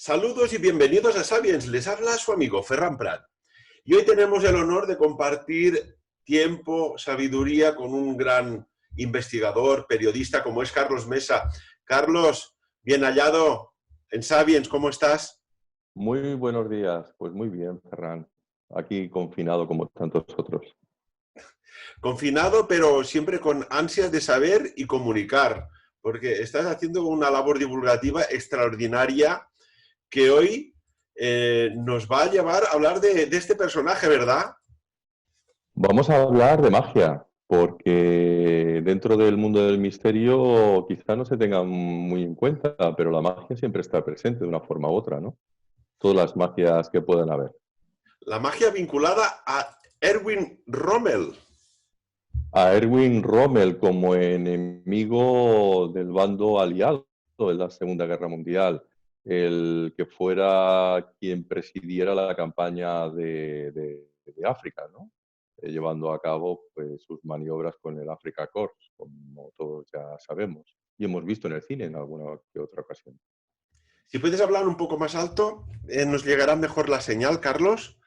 Saludos y bienvenidos a Sapiens, les habla su amigo Ferran Prat. Y hoy tenemos el honor de compartir tiempo, sabiduría con un gran investigador, periodista como es Carlos Mesa. Carlos, bien hallado en Sapiens, ¿cómo estás? Muy buenos días, pues muy bien, Ferran. Aquí confinado como tantos otros. Confinado, pero siempre con ansias de saber y comunicar, porque estás haciendo una labor divulgativa extraordinaria que hoy nos va a llevar a hablar de este personaje, ¿verdad? Vamos a hablar de magia, porque dentro del mundo del misterio quizá no se tenga muy en cuenta, pero la magia siempre está presente de una forma u otra, ¿no? Todas las magias que puedan haber. La magia vinculada a Erwin Rommel. A Erwin Rommel como enemigo del bando aliado en la Segunda Guerra Mundial, el que fuera quien presidiera la campaña de África, ¿no? Llevando a cabo pues, sus maniobras con el Africa Corps, como todos ya sabemos, y hemos visto en el cine en alguna que otra ocasión. Si puedes hablar un poco más alto, nos llegará mejor la señal, Carlos.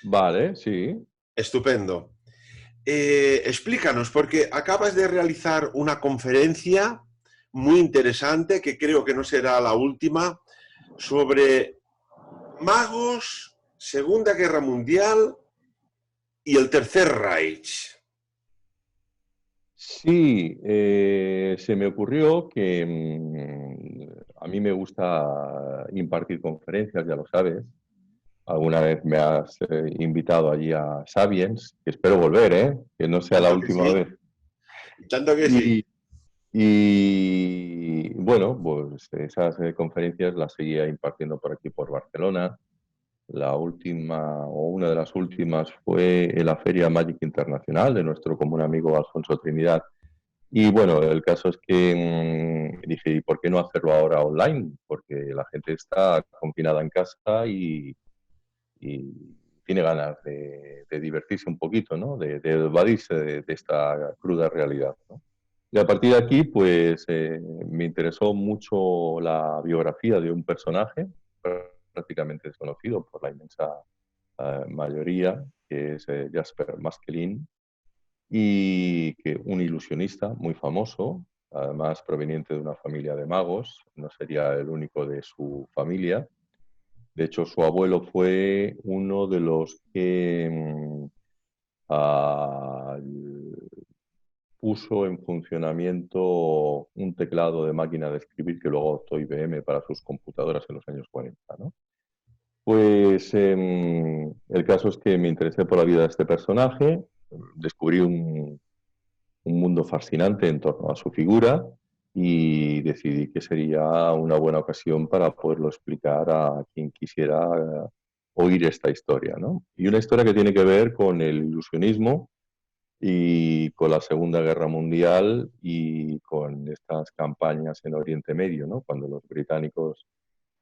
Vale, sí. Estupendo. Explícanos, porque acabas de realizar una conferencia muy interesante, que creo que no será la última, sobre magos, Segunda Guerra Mundial y el Tercer Reich. Sí, se me ocurrió que a mí me gusta impartir conferencias, ya lo sabes. Alguna vez me has invitado allí a Sapiens, que espero volver, ¿eh? Que no sea la Tanto que última sí, vez. tanto que sí. Y, y, bueno, pues esas conferencias las seguía impartiendo por aquí, por Barcelona. La última, o una de las últimas, fue en la Feria Magic Internacional de nuestro común amigo Alfonso Trinidad. Y bueno, el caso es que dije, ¿y por qué no hacerlo ahora online? Porque la gente está confinada en casa y tiene ganas de divertirse un poquito, ¿no? De evadirse de esta cruda realidad, ¿no? Y a partir de aquí, pues me interesó mucho la biografía de un personaje prácticamente desconocido por la inmensa mayoría, que es Jasper Maskelin, y que un ilusionista muy famoso, además proveniente de una familia de magos, no sería el único de su familia. De hecho, su abuelo fue uno de los que ah, puso en funcionamiento un teclado de máquina de escribir que luego adoptó IBM para sus computadoras en los años 40, ¿no? Pues el caso es que me interesé por la vida de este personaje, descubrí un mundo fascinante en torno a su figura y decidí que sería una buena ocasión para poderlo explicar a quien quisiera oír esta historia, ¿no? Y una historia que tiene que ver con el ilusionismo y con la Segunda Guerra Mundial y con estas campañas en Oriente Medio, ¿no? Cuando los británicos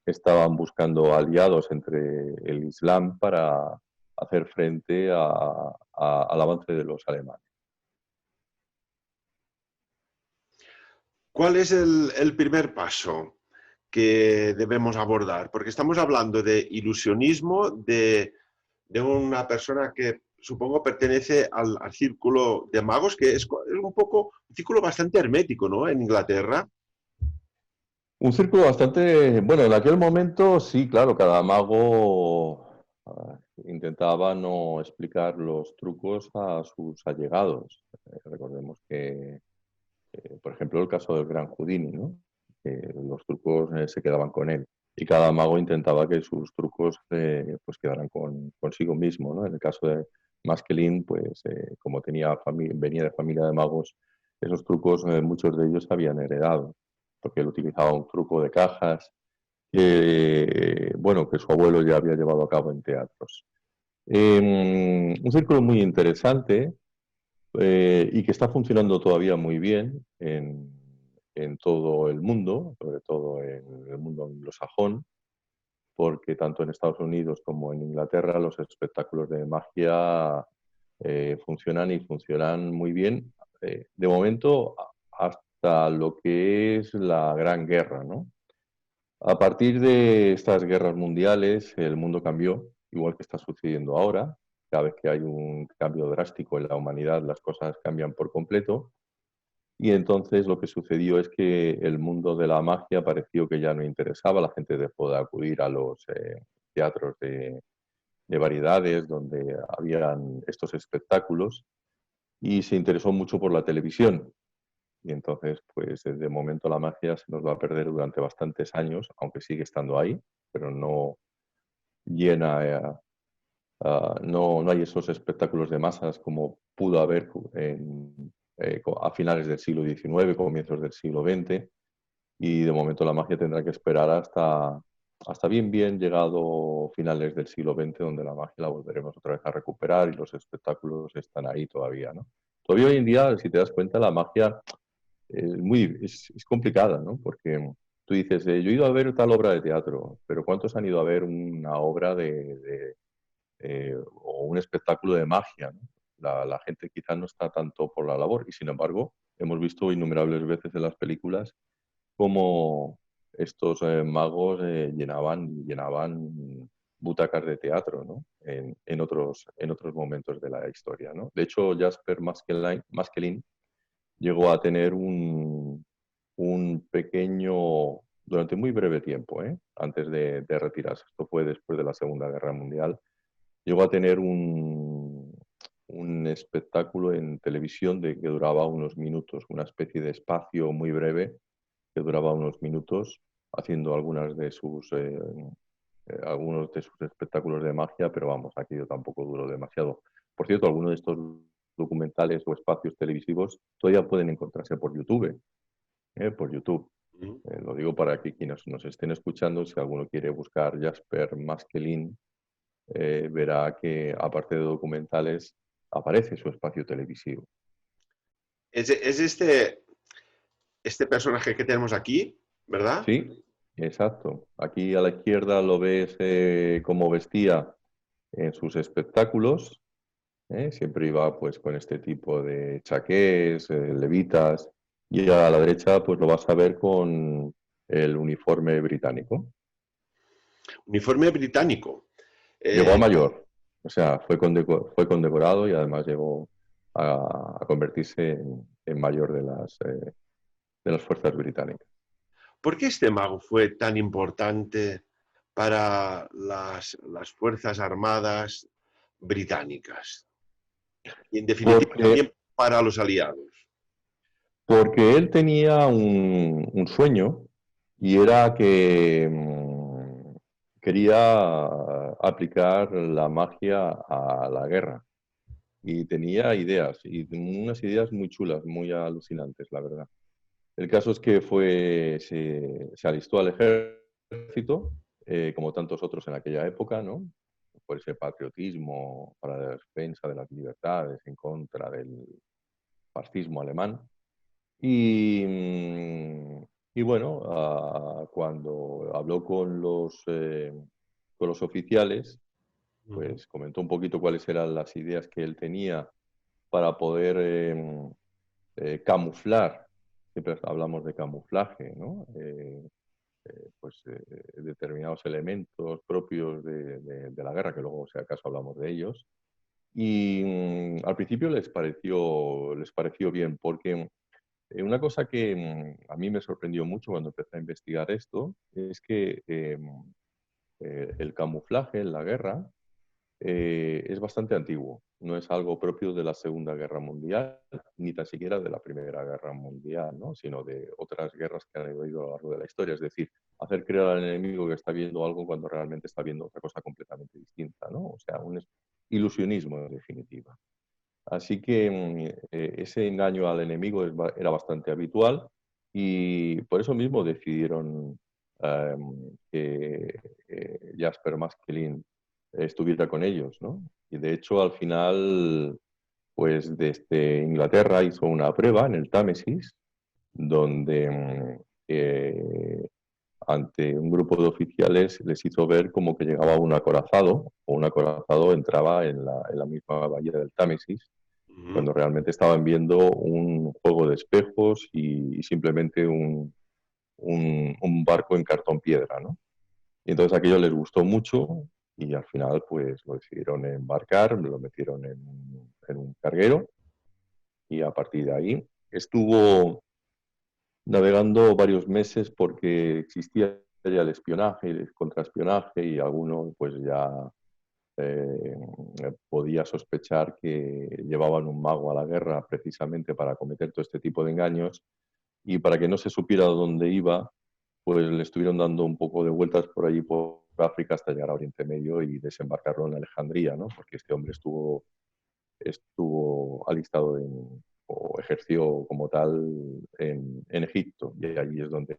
estaban buscando aliados entre el Islam para hacer frente al avance de los alemanes. ¿Cuál es el primer paso que debemos abordar? Porque estamos hablando de ilusionismo, de una persona que supongo pertenece al círculo de magos, que es un poco un círculo bastante hermético, ¿no? En Inglaterra. Un círculo bastante, bueno, en aquel momento sí, claro, cada mago intentaba no explicar los trucos a sus allegados. Recordemos que, por ejemplo, el caso del gran Houdini, ¿no? Que los trucos se quedaban con él. Y cada mago intentaba que sus trucos pues quedaran consigo mismo, ¿no? En el caso de Maskelin, pues como venía de familia de magos, esos trucos muchos de ellos habían heredado, porque él utilizaba un truco de cajas que, bueno, que su abuelo ya había llevado a cabo en teatros. Un círculo muy interesante y que está funcionando todavía muy bien en todo el mundo, sobre todo en el mundo anglosajón, porque tanto en Estados Unidos como en Inglaterra los espectáculos de magia funcionan y funcionan muy bien, de momento hasta lo que es la Gran Guerra, ¿no? A partir de estas guerras mundiales, el mundo cambió, igual que está sucediendo ahora. Cada vez que hay un cambio drástico en la humanidad, las cosas cambian por completo. Y entonces lo que sucedió es que el mundo de la magia pareció que ya no interesaba. La gente dejó de acudir a los teatros de variedades donde habían estos espectáculos y se interesó mucho por la televisión. Y entonces, pues de momento la magia se nos va a perder durante bastantes años, aunque sigue estando ahí, pero no llena, no hay esos espectáculos de masas como pudo haber a finales del siglo XIX, comienzos del siglo XX, y de momento la magia tendrá que esperar hasta bien llegado finales del siglo XX, donde la magia la volveremos otra vez a recuperar y los espectáculos están ahí todavía, ¿no? Todavía hoy en día, si te das cuenta, la magia es complicada, ¿no? Porque tú dices, yo he ido a ver tal obra de teatro, pero ¿cuántos han ido a ver una obra o un espectáculo de magia, ¿no? La gente quizás no está tanto por la labor y sin embargo hemos visto innumerables veces en las películas cómo estos magos llenaban butacas de teatro, ¿no? En otros momentos de la historia, ¿no? De hecho, Jasper Maskelin llegó a tener un pequeño, durante muy breve tiempo, antes de retirarse, esto fue después de la Segunda Guerra Mundial, llegó a tener un espectáculo en televisión que duraba unos minutos, una especie de espacio muy breve que duraba unos minutos, haciendo algunos de sus espectáculos de magia, pero vamos, aquello tampoco duró demasiado. Por cierto, algunos de estos documentales o espacios televisivos todavía pueden encontrarse por YouTube, por YouTube. Mm. Lo digo para que quienes nos estén escuchando, si alguno quiere buscar Jasper Maskelin, verá que aparte de documentales aparece su espacio televisivo. Es este personaje que tenemos aquí, ¿verdad? Sí, exacto. Aquí a la izquierda lo ves cómo vestía en sus espectáculos. Siempre iba pues con este tipo de chaqués, levitas, y a la derecha pues lo vas a ver con el uniforme británico. Uniforme británico. Llegó a Eh, mayor, o sea, fue condecorado y además llegó a convertirse en mayor de las fuerzas británicas. ¿Por qué este mago fue tan importante para las Fuerzas Armadas británicas? Y en definitiva Porque, también para los aliados. porque él tenía un sueño y era que quería aplicar la magia a la guerra. Y tenía ideas, y unas ideas muy chulas, muy alucinantes, la verdad. El caso es que se alistó al ejército, como tantos otros en aquella época, ¿no? Por ese patriotismo para la defensa de las libertades en contra del fascismo alemán. Y, y bueno, cuando habló con los oficiales, Ujú. pues comentó un poquito cuáles eran las ideas que él tenía para poder camuflar, siempre hablamos de camuflaje, ¿no? Pues determinados elementos propios de la guerra, que luego, si acaso, hablamos de ellos. Y al principio les pareció bien, porque una cosa que a mí me sorprendió mucho cuando empecé a investigar esto es que el camuflaje en la guerra es bastante antiguo. No es algo propio de la Segunda Guerra Mundial, ni tan siquiera de la Primera Guerra Mundial, ¿no? Sino de otras guerras que han ido a lo largo de la historia. Es decir, hacer creer al enemigo que está viendo algo cuando realmente está viendo otra cosa completamente distinta, ¿no? O sea, un ilusionismo en definitiva. Así que ese engaño al enemigo era bastante habitual y por eso mismo decidieron que Jasper Maskelin estuviera con ellos, ¿no? Y de hecho, al final, pues desde Inglaterra hizo una prueba en el Támesis, donde ante un grupo de oficiales les hizo ver como que llegaba un acorazado, o un acorazado entraba en la misma bahía del Támesis, Ujú. cuando realmente estaban viendo un juego de espejos y simplemente un barco en cartón piedra, ¿no? Y entonces aquello les gustó mucho y al final pues lo decidieron embarcar, lo metieron en un carguero y a partir de ahí estuvo navegando varios meses porque existía ya el espionaje, el contraespionaje y alguno pues ya eh, podía sospechar que llevaban un mago a la guerra precisamente para cometer todo este tipo de engaños y para que no se supiera dónde iba, pues le estuvieron dando un poco de vueltas por allí por África hasta llegar a Oriente Medio y desembarcarlo en Alejandría, ¿no? Porque este hombre estuvo alistado o ejerció como tal en Egipto y allí es donde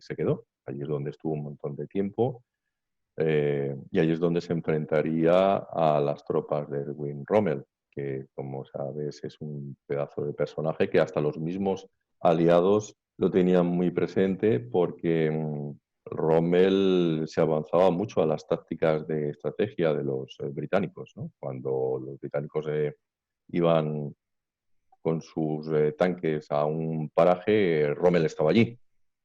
se quedó, allí es donde estuvo un montón de tiempo y allí es donde se enfrentaría a las tropas de Erwin Rommel, que como sabes es un pedazo de personaje que hasta los mismos aliados lo tenían muy presente porque Rommel se avanzaba mucho a las tácticas de estrategia de los británicos, ¿no? Cuando los británicos iban con sus tanques a un paraje, Rommel estaba allí.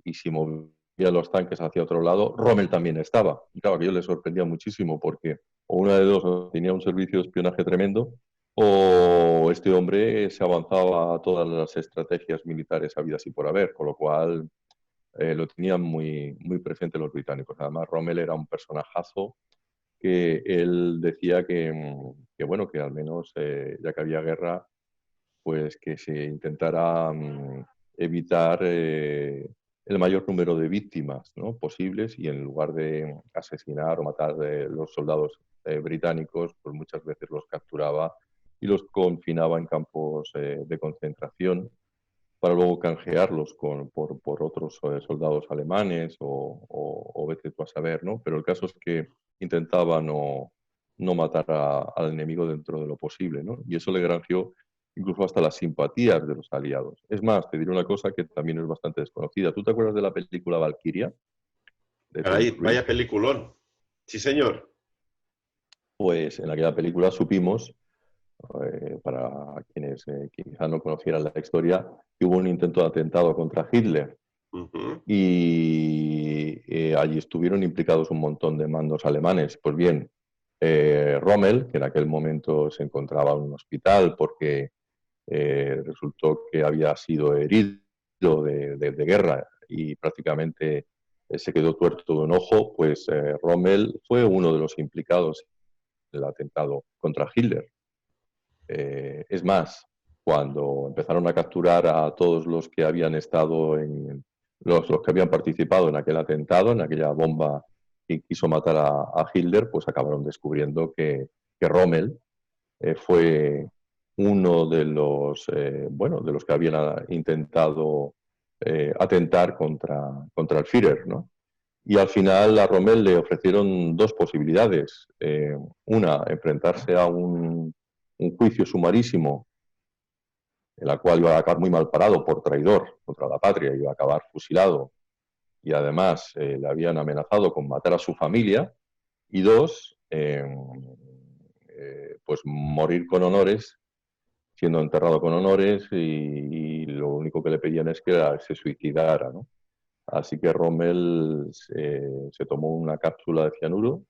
Y si movía los tanques hacia otro lado, Rommel también estaba. Y claro, aquello le sorprendía muchísimo porque o una de dos o tenía un servicio de espionaje tremendo o este hombre se avanzaba a todas las estrategias militares habidas y por haber, con lo cual lo tenían muy, muy presente los británicos. Además, Rommel era un personajazo que él decía que bueno, que al menos ya que había guerra, pues que se intentara evitar el mayor número de víctimas, ¿no?, posibles y en lugar de asesinar o matar los soldados británicos, pues muchas veces los capturaba y los confinaba en campos de concentración para luego canjearlos por otros soldados alemanes o vete tú a saber, ¿no? Pero el caso es que intentaba no matar al enemigo dentro de lo posible, ¿no? Y eso le granjeó incluso hasta las simpatías de los aliados. Es más, te diré una cosa que también es bastante desconocida. ¿Tú te acuerdas de la película Valkyria, de Tom Caray, Cruise? vaya peliculón. Sí, señor. Pues en aquella película supimos, para quienes quizá no conocieran la historia, que hubo un intento de atentado contra Hitler Ujú. y allí estuvieron implicados un montón de mandos alemanes. Pues bien, Rommel, que en aquel momento se encontraba en un hospital porque resultó que había sido herido de guerra y prácticamente se quedó tuerto de un ojo, pues Rommel fue uno de los implicados en el atentado contra Hitler. Es más, cuando empezaron a capturar a todos los que habían estado los que habían participado en aquel atentado, en aquella bomba que quiso matar a Hitler, pues acabaron descubriendo que Rommel fue uno de bueno, de los que habían intentado atentar contra el Führer, ¿no? Y al final a Rommel le ofrecieron dos posibilidades. Una, enfrentarse a un juicio sumarísimo en la cual iba a acabar muy mal parado por traidor contra la patria, iba a acabar fusilado y además le habían amenazado con matar a su familia. Y dos, pues morir con honores, siendo enterrado con honores y lo único que le pedían es que se suicidara, ¿no? Así que Rommel se tomó una cápsula de cianuro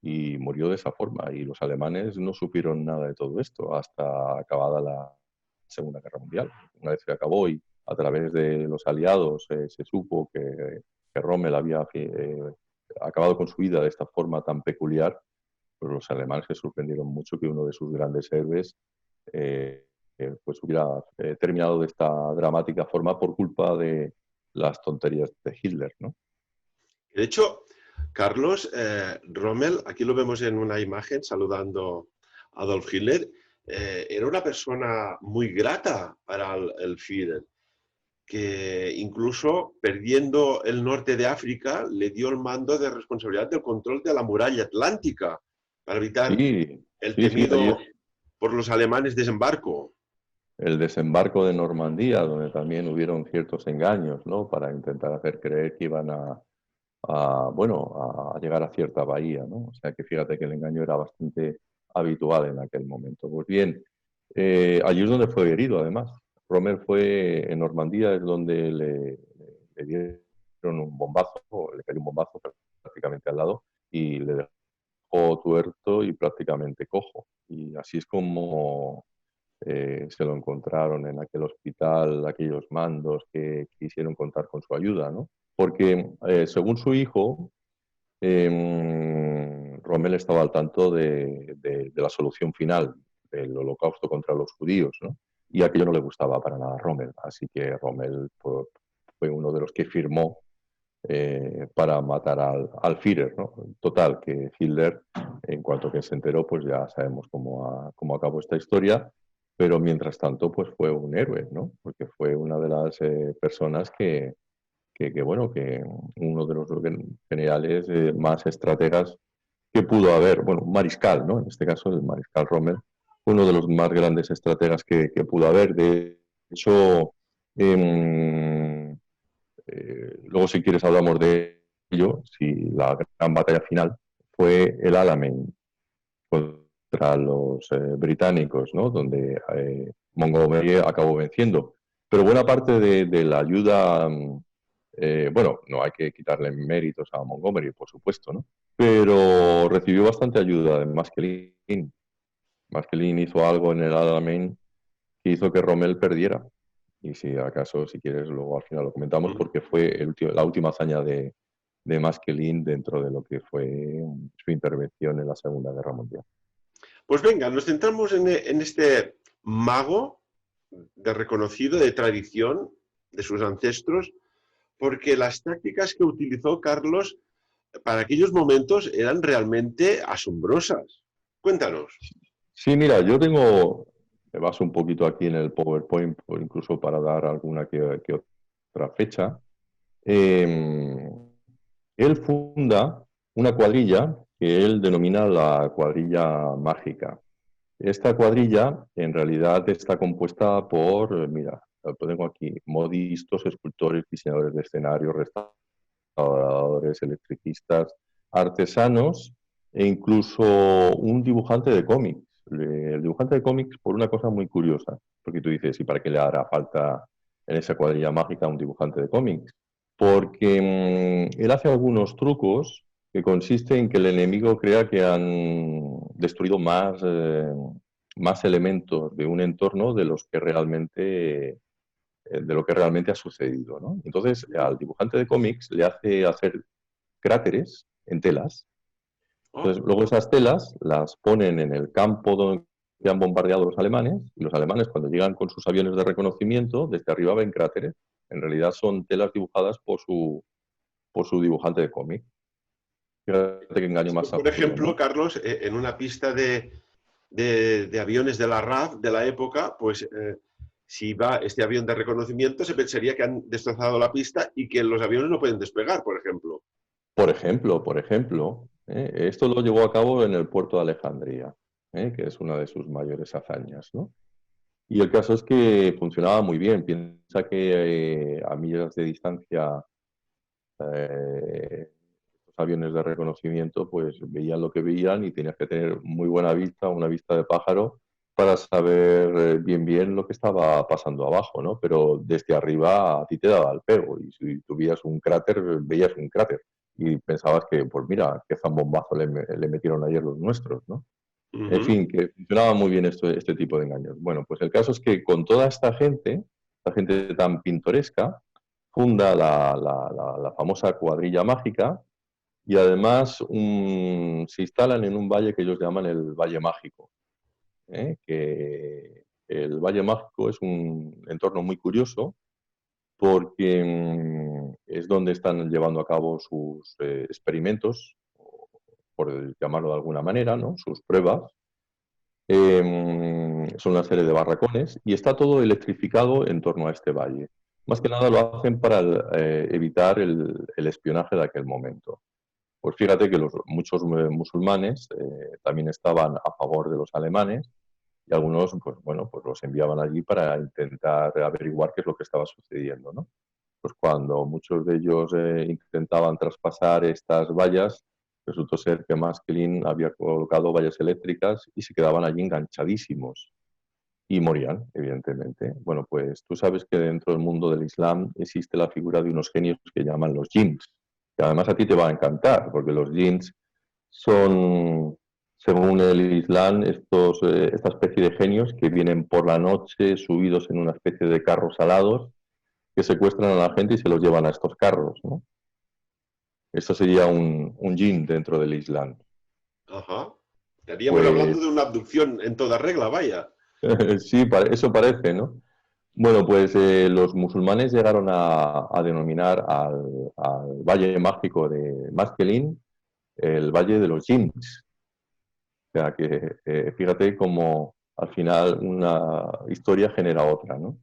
y murió de esa forma. Y los alemanes no supieron nada de todo esto hasta acabada la Segunda Guerra Mundial. Una vez que acabó y a través de los aliados se supo que Rommel había acabado con su vida de esta forma tan peculiar, pues los alemanes se sorprendieron mucho que uno de sus grandes héroes pues hubiera terminado de esta dramática forma por culpa de las tonterías de Hitler, ¿no? De hecho, Carlos, Rommel, aquí lo vemos en una imagen saludando a Adolf Hitler, era una persona muy grata para el Führer, que incluso perdiendo el norte de África le dio el mando de responsabilidad del control de la muralla atlántica para evitar Sí, el sí, sí, temido por los alemanes desembarco. el desembarco de Normandía, donde también hubieron ciertos engaños, ¿no? Para intentar hacer creer que iban bueno, a llegar a cierta bahía, ¿no? O sea que fíjate que el engaño era bastante habitual en aquel momento. Pues bien, allí es donde fue herido, además. Rommel fue en Normandía, es donde le dieron bombazo, o le cayó un bombazo prácticamente al lado y le dejó tuerto y prácticamente cojo. Y así es como se lo encontraron en aquel hospital, aquellos mandos que quisieron contar con su ayuda, ¿no? Porque según su hijo, Rommel estaba al tanto de la solución final del holocausto contra los judíos, ¿no? Y aquello no le gustaba para nada a Rommel, así que Rommel fue uno de los que firmó para matar al Führer, ¿no? Total, que Hitler, en cuanto que se enteró, pues ya sabemos cómo acabó esta historia, pero mientras tanto, pues fue un héroe, ¿no? Porque fue una de las personas bueno, que uno de los generales más estrategas que pudo haber, bueno, un mariscal, ¿no? En este caso, el mariscal Rommel, uno de los más grandes estrategas que pudo haber. De hecho, eh, luego, si quieres, hablamos de ello. Si la gran batalla final fue el Alamein contra los británicos, ¿no? Donde Montgomery acabó venciendo. Pero buena parte de la ayuda, bueno, no hay que quitarle méritos a Montgomery, por supuesto, ¿no? Pero recibió bastante ayuda de Maskelyne. Maskelyne hizo algo en el Alamein que hizo que Rommel perdiera. Y si acaso, si quieres, luego al final lo comentamos, porque fue la última hazaña de Maskelyne dentro de lo que fue su intervención en la Segunda Guerra Mundial. Pues venga, nos centramos en este mago de reconocido, de tradición, de sus ancestros, porque las tácticas que utilizó Carlos para aquellos momentos eran realmente asombrosas. Cuéntanos. Sí, mira, me baso un poquito aquí en el PowerPoint, incluso para dar alguna que otra fecha. Él funda una cuadrilla que él denomina la cuadrilla mágica. Esta cuadrilla en realidad está compuesta por, mira, lo tengo aquí, modistos, escultores, diseñadores de escenarios, restauradores, electricistas, artesanos e incluso un dibujante de cómics. El dibujante de cómics por una cosa muy curiosa, porque tú dices, ¿y para qué le hará falta en esa cuadrilla mágica un dibujante de cómics? Porque él hace algunos trucos que consisten en que el enemigo crea que han destruido más elementos de un entorno de lo que realmente ha sucedido, ¿no? Entonces, al dibujante de cómics le hace hacer cráteres en telas. Oh, Entonces, luego esas telas las ponen en el campo donde han bombardeado los alemanes, y los alemanes, cuando llegan con sus aviones de reconocimiento, desde arriba ven cráteres. En realidad son telas dibujadas por su dibujante de cómic. Fíjate qué engaño más por absurdo, ejemplo, ¿no? Carlos, en una pista de aviones de la RAF de la época, pues si va este avión de reconocimiento, se pensaría que han destrozado la pista y que los aviones no pueden despegar, por ejemplo. Por ejemplo, esto lo llevó a cabo en el puerto de Alejandría, que es una de sus mayores hazañas, ¿no? Y el caso es que funcionaba muy bien. Piensa que a millas de distancia estos aviones de reconocimiento pues veían lo que veían y tenías que tener muy buena vista, una vista de pájaro, para saber bien lo que estaba pasando abajo, ¿no? Pero desde arriba a ti te daba el pego y si tuvieras un cráter, veías un cráter y pensabas que, pues mira, qué zambombazo le metieron ayer los nuestros, ¿no? Uh En -huh. fin, que funcionaba muy bien este tipo de engaños. Bueno, pues el caso es que con toda esta gente tan pintoresca, funda la famosa cuadrilla mágica y además se instalan en un valle que ellos llaman el Valle Mágico. Que el Valle Mágico es un entorno muy curioso porque es donde están llevando a cabo sus experimentos, por llamarlo de alguna manera, ¿no? Sus pruebas. Son una serie de barracones y está todo electrificado en torno a este valle. Más que nada lo hacen para evitar el espionaje de aquel momento. Pues fíjate que muchos musulmanes también estaban a favor de los alemanes y algunos, pues bueno, pues los enviaban allí para intentar averiguar qué es lo que estaba sucediendo, ¿no? Pues cuando muchos de ellos intentaban traspasar estas vallas, resultó ser que Maskelyne había colocado vallas eléctricas y se quedaban allí enganchadísimos y morían, evidentemente. Bueno, pues tú sabes que dentro del mundo del Islam existe la figura de unos genios que llaman los jinns. que además a ti te va a encantar, porque los jinns son, según el Islam, esta especie de genios que vienen por la noche subidos en una especie de carros alados que secuestran a la gente y se los llevan a estos carros, ¿no? Esto sería un jinn dentro del Islam. Ajá. Estaríamos hablando Pues de una abducción en toda regla, vaya. sí, eso parece, ¿no? Bueno, pues los musulmanes llegaron a denominar al valle mágico de Maskelin el Valle de los Jinns. O sea que fíjate cómo al final una historia genera otra, ¿no?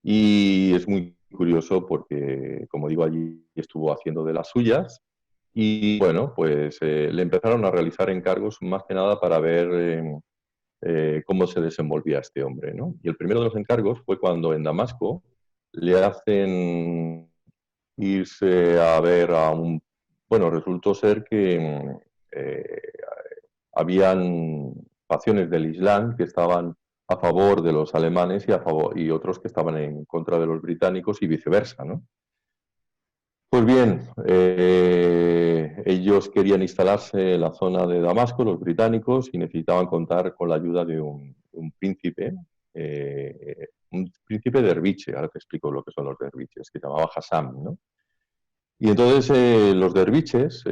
Y es muy curioso porque, como digo, allí estuvo haciendo de las suyas y bueno, pues le empezaron a realizar encargos más que nada para ver cómo se desenvolvía este hombre, ¿no? Y el primero de los encargos fue cuando en Damasco le hacen irse a ver a un... Bueno, resultó ser que eh, habían facciones del Islam que estaban a favor de los alemanes y otros que estaban en contra de los británicos y viceversa, ¿no? Pues bien, ellos querían instalarse en la zona de Damasco, los británicos, y necesitaban contar con la ayuda de un príncipe derviche. Ahora te explico lo que son los derviches, que se llamaba Hassan, ¿no? Y entonces los derviches,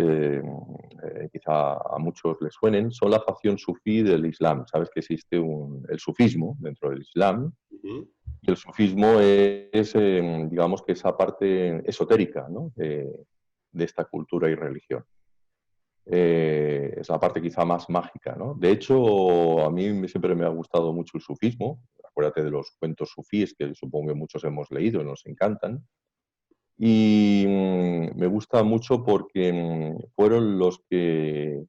quizá a muchos les suenen, son la facción sufí del Islam. Sabes que existe el sufismo dentro del Islam, Ujú. y el sufismo es, digamos, que esa parte esotérica, ¿no? De esta cultura y religión. Es la parte quizá más mágica, ¿no? De hecho, a mí siempre me ha gustado mucho el sufismo. Acuérdate de los cuentos sufíes que supongo que muchos hemos leído y nos encantan. Y me gusta mucho porque fueron los que,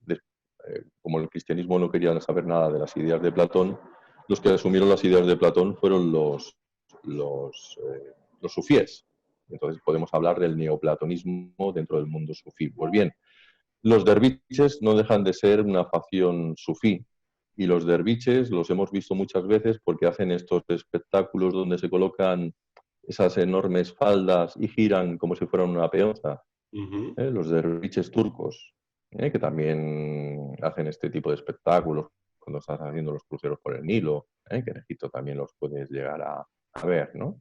como el cristianismo no quería saber nada de las ideas de Platón, los que asumieron las ideas de Platón fueron los sufíes. Entonces podemos hablar del neoplatonismo dentro del mundo sufí. Pues bien, los derviches no dejan de ser una facción sufí. Y los derviches los hemos visto muchas veces porque hacen estos espectáculos donde se colocan esas enormes faldas y giran como si fueran una peonza. Ujú. Los derviches turcos, que también hacen este tipo de espectáculos cuando estás haciendo los cruceros por el Nilo, que en Egipto también los puedes llegar a ver, ¿no?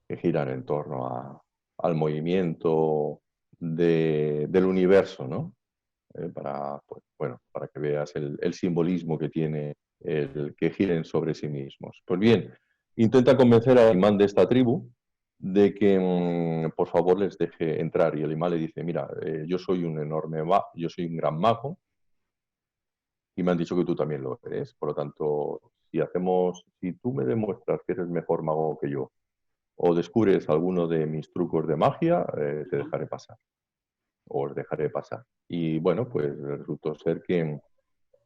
Que giran en torno al movimiento del universo, ¿no? Pues, bueno, para que veas el simbolismo que tiene el que giren sobre sí mismos. Pues bien, intenta convencer al imán de esta tribu de que por favor les deje entrar. Y el imán le dice, mira, yo soy yo soy un gran mago y me han dicho que tú también lo eres. Por lo tanto, si tú me demuestras que eres mejor mago que yo o descubres alguno de mis trucos de magia, te Ujú. dejaré pasar o os dejaré pasar. Y bueno, pues resultó ser que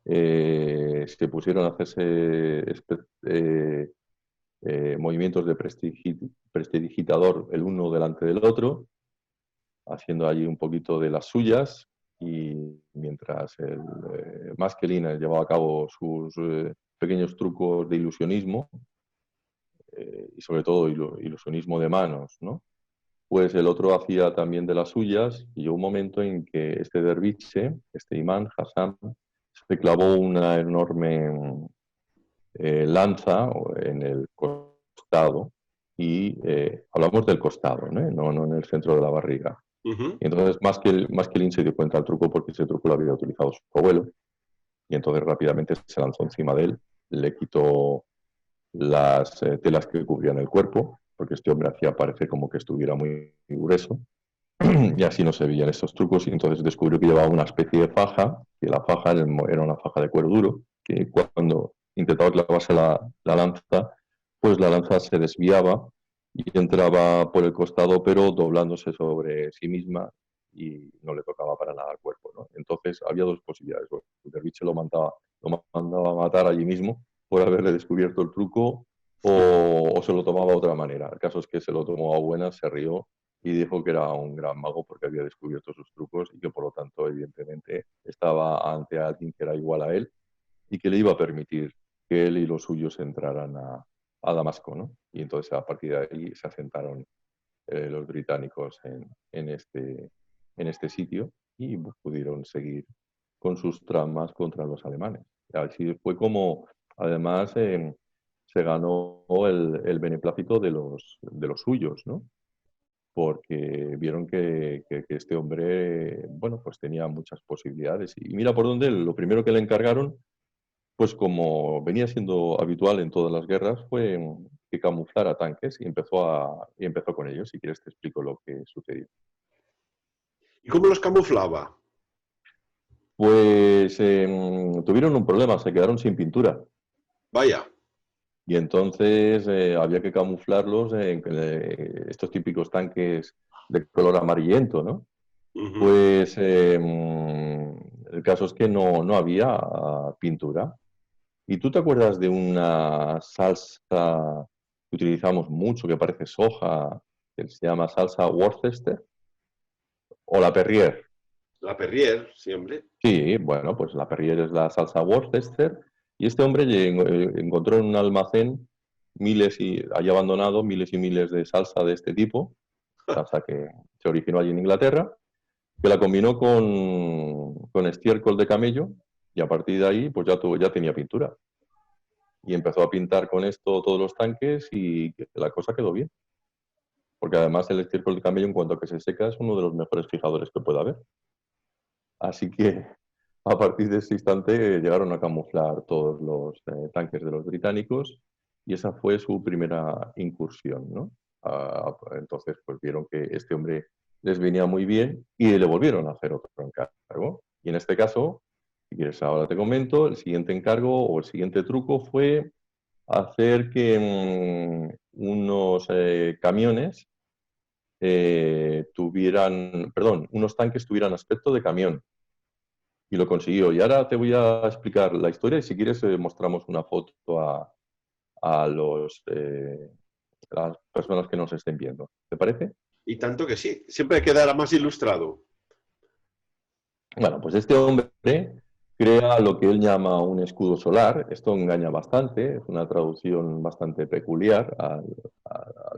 se pusieron a hacerse movimientos de prestidigitador el uno delante del otro, haciendo allí un poquito de las suyas, y mientras el Maskelina llevaba a cabo sus pequeños trucos de ilusionismo, y sobre todo ilusionismo de manos, ¿no? Pues el otro hacía también de las suyas, y llegó un momento en que este derviche, este imán, Hassan, se clavó una enorme lanza en el costado, y hablamos del costado, ¿no? No en el centro de la barriga. Ujú. Y entonces Maskelin se dio cuenta del truco porque ese truco lo había utilizado su abuelo, y entonces rápidamente se lanzó encima de él, le quitó las telas que cubrían el cuerpo, porque este hombre hacía parecer como que estuviera muy grueso, y así no se veían estos trucos, y entonces descubrió que llevaba una especie de faja, que la faja era una faja de cuero duro, que cuando intentaba clavarse la lanza, pues la lanza se desviaba y entraba por el costado, pero doblándose sobre sí misma, y no le tocaba para nada al cuerpo, ¿no? Entonces había dos posibilidades: o el derviche lo mandaba a matar allí mismo por haberle descubierto el truco, o se lo tomaba de otra manera. El caso es que se lo tomó a buenas, se rió y dijo que era un gran mago porque había descubierto sus trucos, y que por lo tanto, evidentemente, estaba ante alguien que era igual a él y que le iba a permitir que él y los suyos entraran a Damasco, ¿no? Y entonces a partir de ahí se asentaron los británicos en este en este sitio y pudieron seguir con sus tramas contra los alemanes. Así fue como, además, se ganó el beneplácito de los suyos, ¿no? Porque vieron que este hombre, bueno, pues tenía muchas posibilidades. Y mira por dónde, lo primero que le encargaron, pues como venía siendo habitual en todas las guerras, fue que camuflara tanques y empezó con ellos. Si quieres te explico lo que sucedió. ¿Y cómo los camuflaba? Pues tuvieron un problema, se quedaron sin pintura. Vaya. Y entonces había que camuflarlos en estos típicos tanques de color amarillento, ¿no? Ujú. Pues el caso es que no había pintura. ¿Y tú te acuerdas de una salsa que utilizamos mucho, que parece soja, que se llama salsa Worcester o la Perrier? La Perrier, siempre. Sí, bueno, pues la Perrier es la salsa Worcester y este hombre encontró en un almacén miles y haya abandonado miles y miles de salsa de este tipo, salsa que se originó allí en Inglaterra, que la combinó con estiércol de camello y a partir de ahí pues ya tenía pintura. Y empezó a pintar con esto todos los tanques y la cosa quedó bien. Porque además el estiércol de camello en cuanto a que se seca es uno de los mejores fijadores que puede haber. Así que a partir de ese instante llegaron a camuflar todos los tanques de los británicos y esa fue su primera incursión, ¿no? Entonces pues vieron que este hombre les venía muy bien y le volvieron a hacer otro encargo. Y en este caso, si quieres ahora te comento, el siguiente encargo o el siguiente truco fue hacer que unos camiones unos tanques tuvieran aspecto de camión. Y lo consiguió. Y ahora te voy a explicar la historia y si quieres mostramos una foto a las personas que nos estén viendo. ¿Te parece? Y tanto que sí. Siempre quedará más ilustrado. Bueno, pues este hombre crea lo que él llama un escudo solar. Esto engaña bastante, es una traducción bastante peculiar al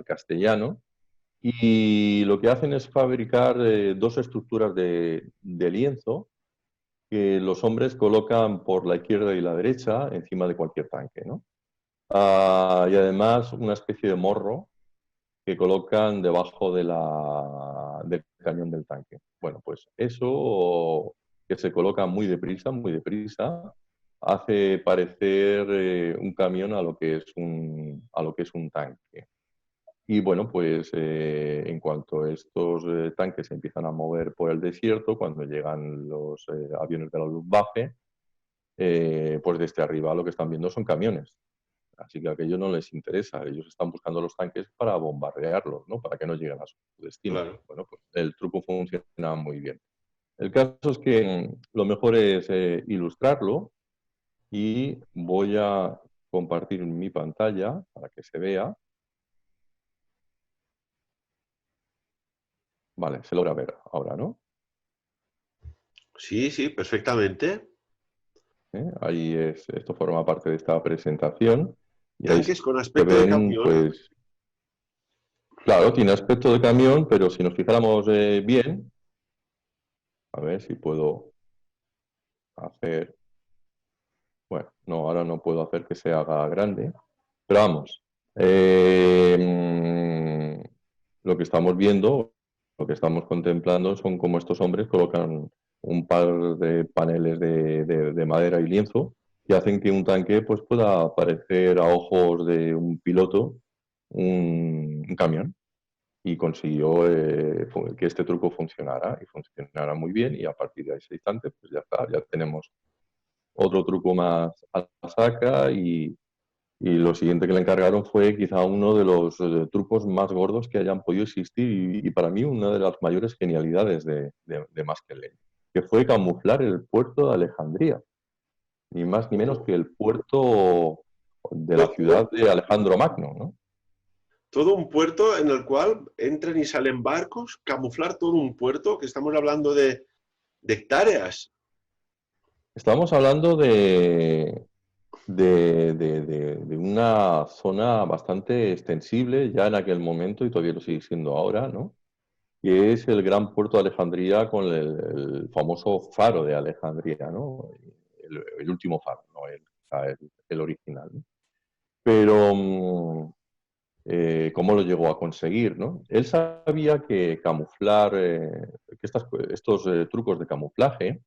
castellano. Y lo que hacen es fabricar dos estructuras de lienzo que los hombres colocan por la izquierda y la derecha encima de cualquier tanque, ¿no? Y además una especie de morro que colocan debajo del cañón del tanque. Bueno, pues eso que se coloca muy deprisa, hace parecer un camión a lo que es un tanque. Y bueno, pues en cuanto estos tanques se empiezan a mover por el desierto, cuando llegan los aviones de la Luftwaffe, pues desde arriba lo que están viendo son camiones. Así que a aquello no les interesa. Ellos están buscando los tanques para bombardearlos, ¿no? Para que no lleguen a su destino. Claro. Bueno, pues el truco funciona muy bien. El caso es que lo mejor es ilustrarlo y voy a compartir mi pantalla para que se vea. Vale, se logra ver ahora, ¿no? Sí, sí, perfectamente. Ahí esto forma parte de esta presentación y ahí se Tanques con aspecto de ven, camión. pues, claro, tiene aspecto de camión, pero si nos fijáramos bien, a ver si puedo hacer, bueno, no, ahora no puedo hacer que se haga grande, pero vamos, lo que estamos viendo, lo que estamos contemplando son cómo estos hombres colocan un par de paneles de madera y lienzo que hacen que un tanque pues, pueda parecer a ojos de un piloto un camión. Y consiguió que este truco funcionara y funcionara muy bien y a partir de ese instante pues ya está, ya tenemos otro truco más a la saca y lo siguiente que le encargaron fue quizá uno de los trucos más gordos que hayan podido existir y para mí una de las mayores genialidades de Maskelyne, que fue camuflar el puerto de Alejandría, ni más ni menos Oh. que el puerto de la Todo, ciudad de Alejandro Magno, ¿no? todo un puerto en el cual entran y salen barcos, camuflar todo un puerto, que estamos hablando de hectáreas. Estamos hablando de una zona bastante extensible ya en aquel momento y todavía lo sigue siendo ahora, ¿no? que es el gran puerto de Alejandría con el famoso faro de Alejandría, ¿no? El último faro, no el original, ¿no? Pero, ¿cómo lo llegó a conseguir, no? Él sabía que camuflar, que estos trucos de camuflaje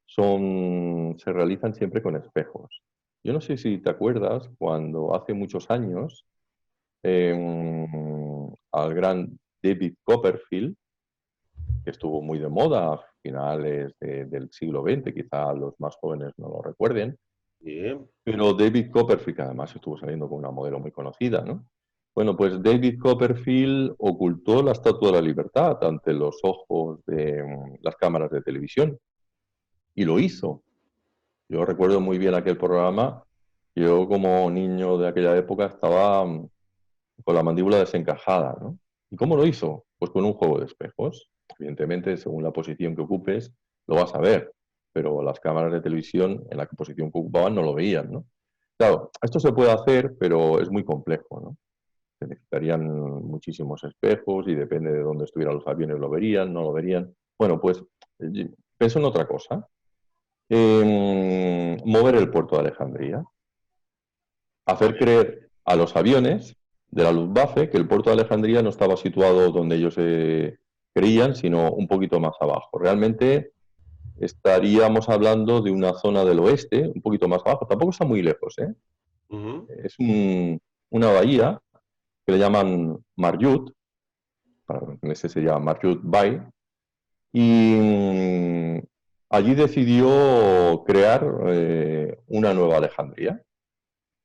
se realizan siempre con espejos. Yo no sé si te acuerdas cuando hace muchos años al gran David Copperfield, que estuvo muy de moda a finales del siglo XX, quizá los más jóvenes no lo recuerden, Sí. pero David Copperfield, que además estuvo saliendo con una modelo muy conocida, ¿no? Bueno, pues David Copperfield ocultó la Estatua de la Libertad ante los ojos de las cámaras de televisión y lo hizo. Yo recuerdo muy bien aquel programa. Yo como niño de aquella época estaba con la mandíbula desencajada, ¿no? ¿Y cómo lo hizo? Pues con un juego de espejos. Evidentemente, según la posición que ocupes, lo vas a ver, pero las cámaras de televisión en la posición que ocupaban no lo veían, ¿no? Claro, esto se puede hacer, pero es muy complejo, ¿no? Se necesitarían muchísimos espejos y depende de dónde estuvieran los aviones, lo verían, no lo verían. Bueno, pues pensó en otra cosa. Mover el puerto de Alejandría, hacer creer a los aviones de la Luftwaffe que el puerto de Alejandría no estaba situado donde ellos creían, sino un poquito más abajo. Realmente estaríamos hablando de una zona del oeste, un poquito más abajo, tampoco está muy lejos, ¿eh? Ujú. Es una bahía que le llaman Marjut, en ese se llama Marjut Bay, y allí decidió crear una nueva Alejandría.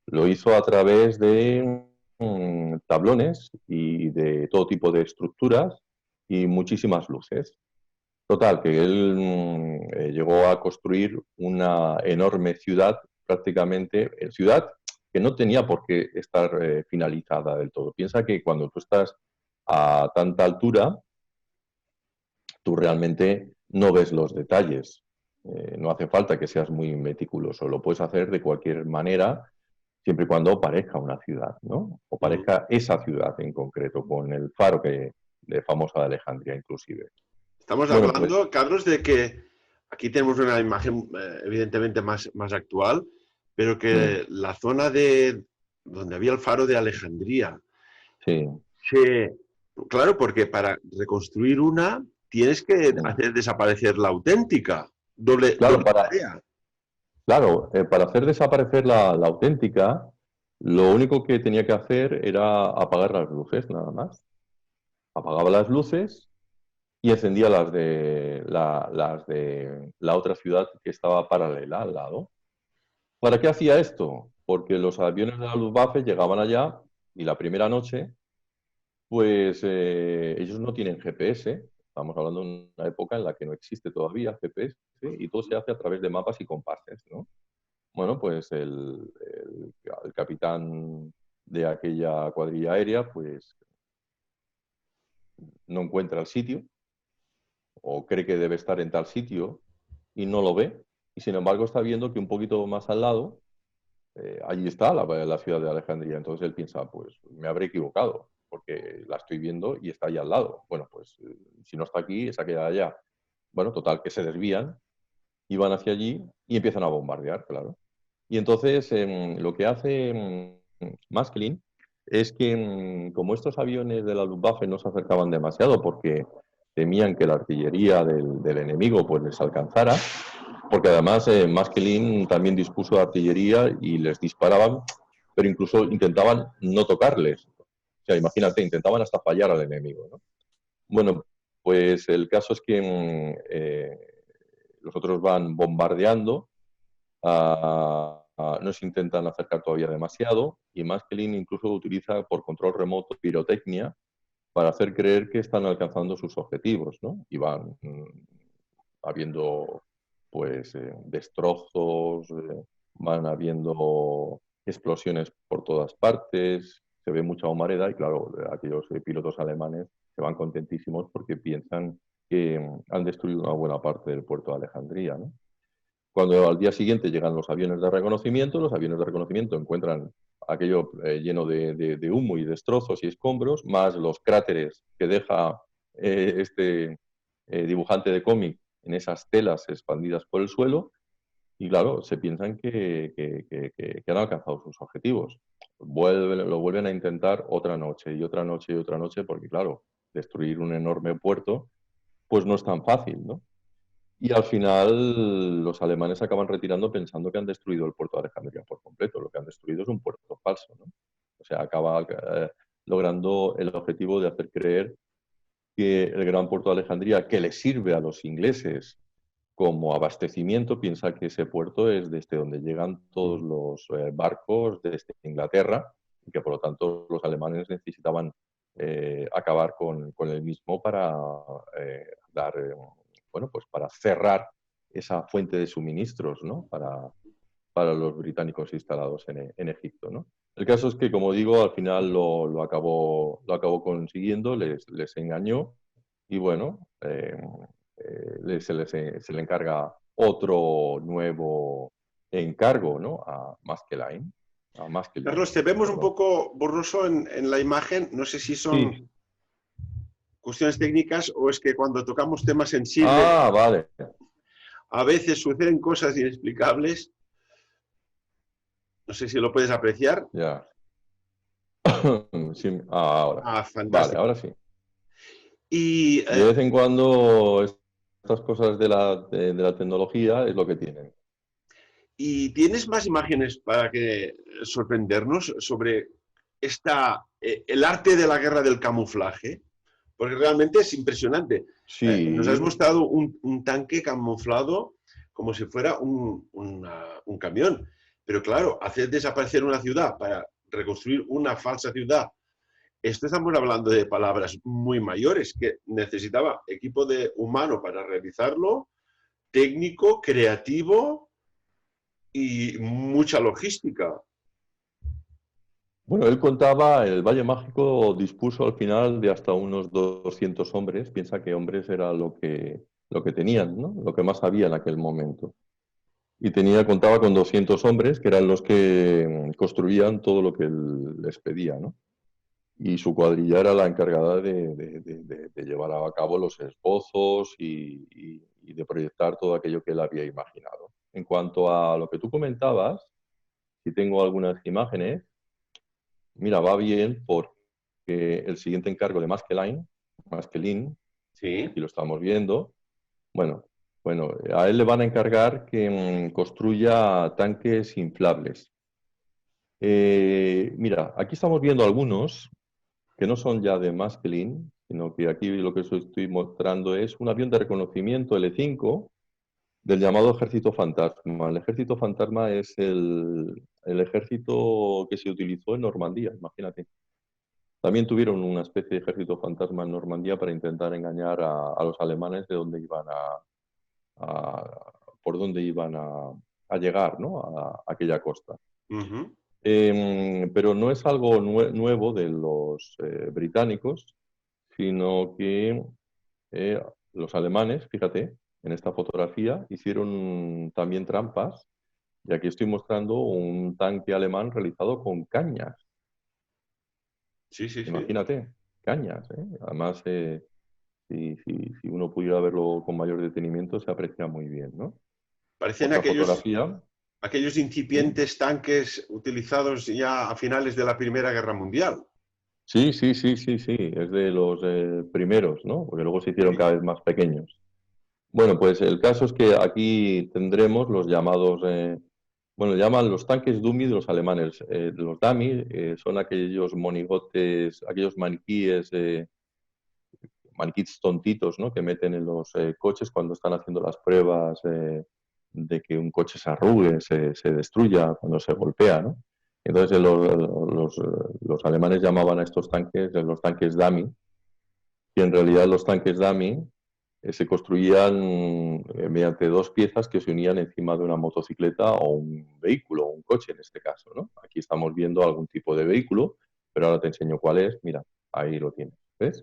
Lo hizo a través de tablones y de todo tipo de estructuras y muchísimas luces. Total, que él llegó a construir una enorme ciudad, prácticamente, ciudad que no tenía por qué estar finalizada del todo. Piensa que cuando tú estás a tanta altura, tú realmente no ves los detalles. No hace falta que seas muy meticuloso, lo puedes hacer de cualquier manera siempre y cuando parezca una ciudad, ¿no? O Ujú. parezca esa ciudad en concreto, con el faro de famosa de Alejandría inclusive. Estamos Bueno, pues hablando, Carlos, de que aquí tenemos una imagen evidentemente más actual, pero mm, que la zona de donde había el faro de Alejandría, sí, se, claro, porque para reconstruir una tienes que mm, hacer desaparecer la auténtica, claro, doble tarea. para hacer desaparecer la auténtica, lo único que tenía que hacer era apagar las luces, nada más. Apagaba las luces y encendía las de la otra ciudad que estaba paralela al lado. ¿Para qué hacía esto? Porque los aviones de la Luftwaffe llegaban allá y la primera noche, pues ellos no tienen GPS. Estamos hablando de una época en la que no existe todavía GPS y todo se hace a través de mapas y compases, ¿no? Bueno, pues el capitán de aquella cuadrilla aérea, pues no encuentra el sitio o cree que debe estar en tal sitio y no lo ve. Y sin embargo está viendo que un poquito más al lado allí está la ciudad de Alejandría. Entonces él piensa, pues me habré equivocado, porque la estoy viendo y está allá al lado. Bueno, pues si no está aquí, es aquella de allá. Bueno, total, que se desvían y van hacia allí y empiezan a bombardear, claro. Y entonces lo que hace Masklin es que como estos aviones de la Luftwaffe no se acercaban demasiado porque temían que la artillería del enemigo pues les alcanzara, porque además Maskelin también dispuso de artillería y les disparaban, pero incluso intentaban no tocarles. O sea, imagínate, intentaban hasta fallar al enemigo, ¿no? Bueno, pues el caso es que los otros van bombardeando, no se intentan acercar todavía demasiado y Maskelin incluso utiliza por control remoto pirotecnia para hacer creer que están alcanzando sus objetivos, ¿no? Y van habiendo pues destrozos, van habiendo explosiones por todas partes, se ve mucha humareda y claro, aquellos pilotos alemanes se van contentísimos porque piensan que han destruido una buena parte del puerto de Alejandría, ¿no? Cuando al día siguiente llegan los aviones de reconocimiento encuentran aquello lleno de humo y destrozos y escombros, más los cráteres que deja dibujante de cómic en esas telas expandidas por el suelo y claro, se piensan que han alcanzado sus objetivos. Lo vuelven a intentar otra noche y otra noche y otra noche porque claro, destruir un enorme puerto pues no es tan fácil, ¿no? Y al final los alemanes acaban retirando pensando que han destruido el puerto de Alejandría por completo. Lo que han destruido es un puerto falso, ¿no? O sea, acaba logrando el objetivo de hacer creer que el gran puerto de Alejandría, que le sirve a los ingleses como abastecimiento, piensa que ese puerto es desde donde llegan todos los barcos desde Inglaterra y que por lo tanto los alemanes necesitaban acabar con el mismo para dar, bueno, pues para cerrar esa fuente de suministros, ¿no? Para los británicos instalados en Egipto, ¿no? El caso es que, como digo, al final lo acabó consiguiendo, les engañó y bueno, se le encarga otro nuevo encargo, ¿no? A Maskelyne. A Maskelyne, Carlos, te vemos un perdón. poco borroso en la imagen. No sé si son Sí. cuestiones técnicas o es que cuando tocamos temas sensibles Ah, vale. a veces suceden cosas inexplicables. No sé si lo puedes apreciar. Ya. Sí, ahora. Ah, Vale, fantástico. ahora sí. Y, De vez en cuando estas cosas de la tecnología es lo que tienen. ¿Y tienes más imágenes para que sorprendernos sobre el arte de la guerra del camuflaje? Porque realmente es impresionante. Nos has Sí, mostrado un tanque camuflado como si fuera un camión. Pero claro, hacer desaparecer una ciudad para reconstruir una falsa ciudad, esto estamos hablando de palabras muy mayores, que necesitaba equipo de humano para realizarlo, técnico, creativo y mucha logística. bueno, él contaba, el Valle Mágico dispuso al final de hasta unos 200 hombres. Piensa que hombres era lo que tenían, ¿no? Lo que más había en aquel momento. Y contaba con 200 hombres, que eran los que construían todo lo que él les pedía, ¿no? Y su cuadrilla era la encargada de llevar a cabo los esbozos y de proyectar todo aquello que él había imaginado. En cuanto a lo que tú comentabas, si tengo algunas imágenes, mira, va bien porque el siguiente encargo de Maskelyne, Sí, aquí lo estamos viendo, bueno, a él le van a encargar que construya tanques inflables. Mira, aquí estamos viendo algunos que no son ya de Maskelyne, sino que aquí lo que os estoy mostrando es un avión de reconocimiento L5 del llamado Ejército Fantasma. El Ejército Fantasma es el ejército que se utilizó en Normandía, imagínate. También tuvieron una especie de ejército fantasma en Normandía para intentar engañar a los alemanes de dónde iban por dónde iban a llegar, ¿no? A aquella costa. ujú, Pero no es algo nuevo de los británicos, sino que eh, los alemanes, fíjate, en esta fotografía hicieron también trampas, y aquí estoy mostrando un tanque alemán realizado con cañas. sí, sí, sí. Imagínate, cañas, ¿eh? Además, si uno pudiera verlo con mayor detenimiento, se aprecia muy bien, ¿no? Parecen Otra fotografía, aquellos ¿sí? incipientes tanques utilizados ya a finales de la Primera Guerra Mundial. Sí, sí, sí, sí, sí, es de los primeros, ¿no? Porque luego se hicieron Sí. cada vez más pequeños. Bueno, pues el caso es que aquí tendremos los llamados, bueno, llaman los tanques dummy de los alemanes. Los dummy son aquellos monigotes, aquellos maniquíes tontitos, ¿no? Que meten en los coches cuando están haciendo las pruebas de que un coche se arrugue, se destruya cuando se golpea, ¿no? Entonces los alemanes llamaban a estos tanques los tanques dummy, y en realidad los tanques dummy se construían mediante dos piezas que se unían encima de una motocicleta o un vehículo, un coche en este caso, ¿no? Aquí estamos viendo algún tipo de vehículo, pero ahora te enseño cuál es. Mira, ahí lo tienes. ¿Ves?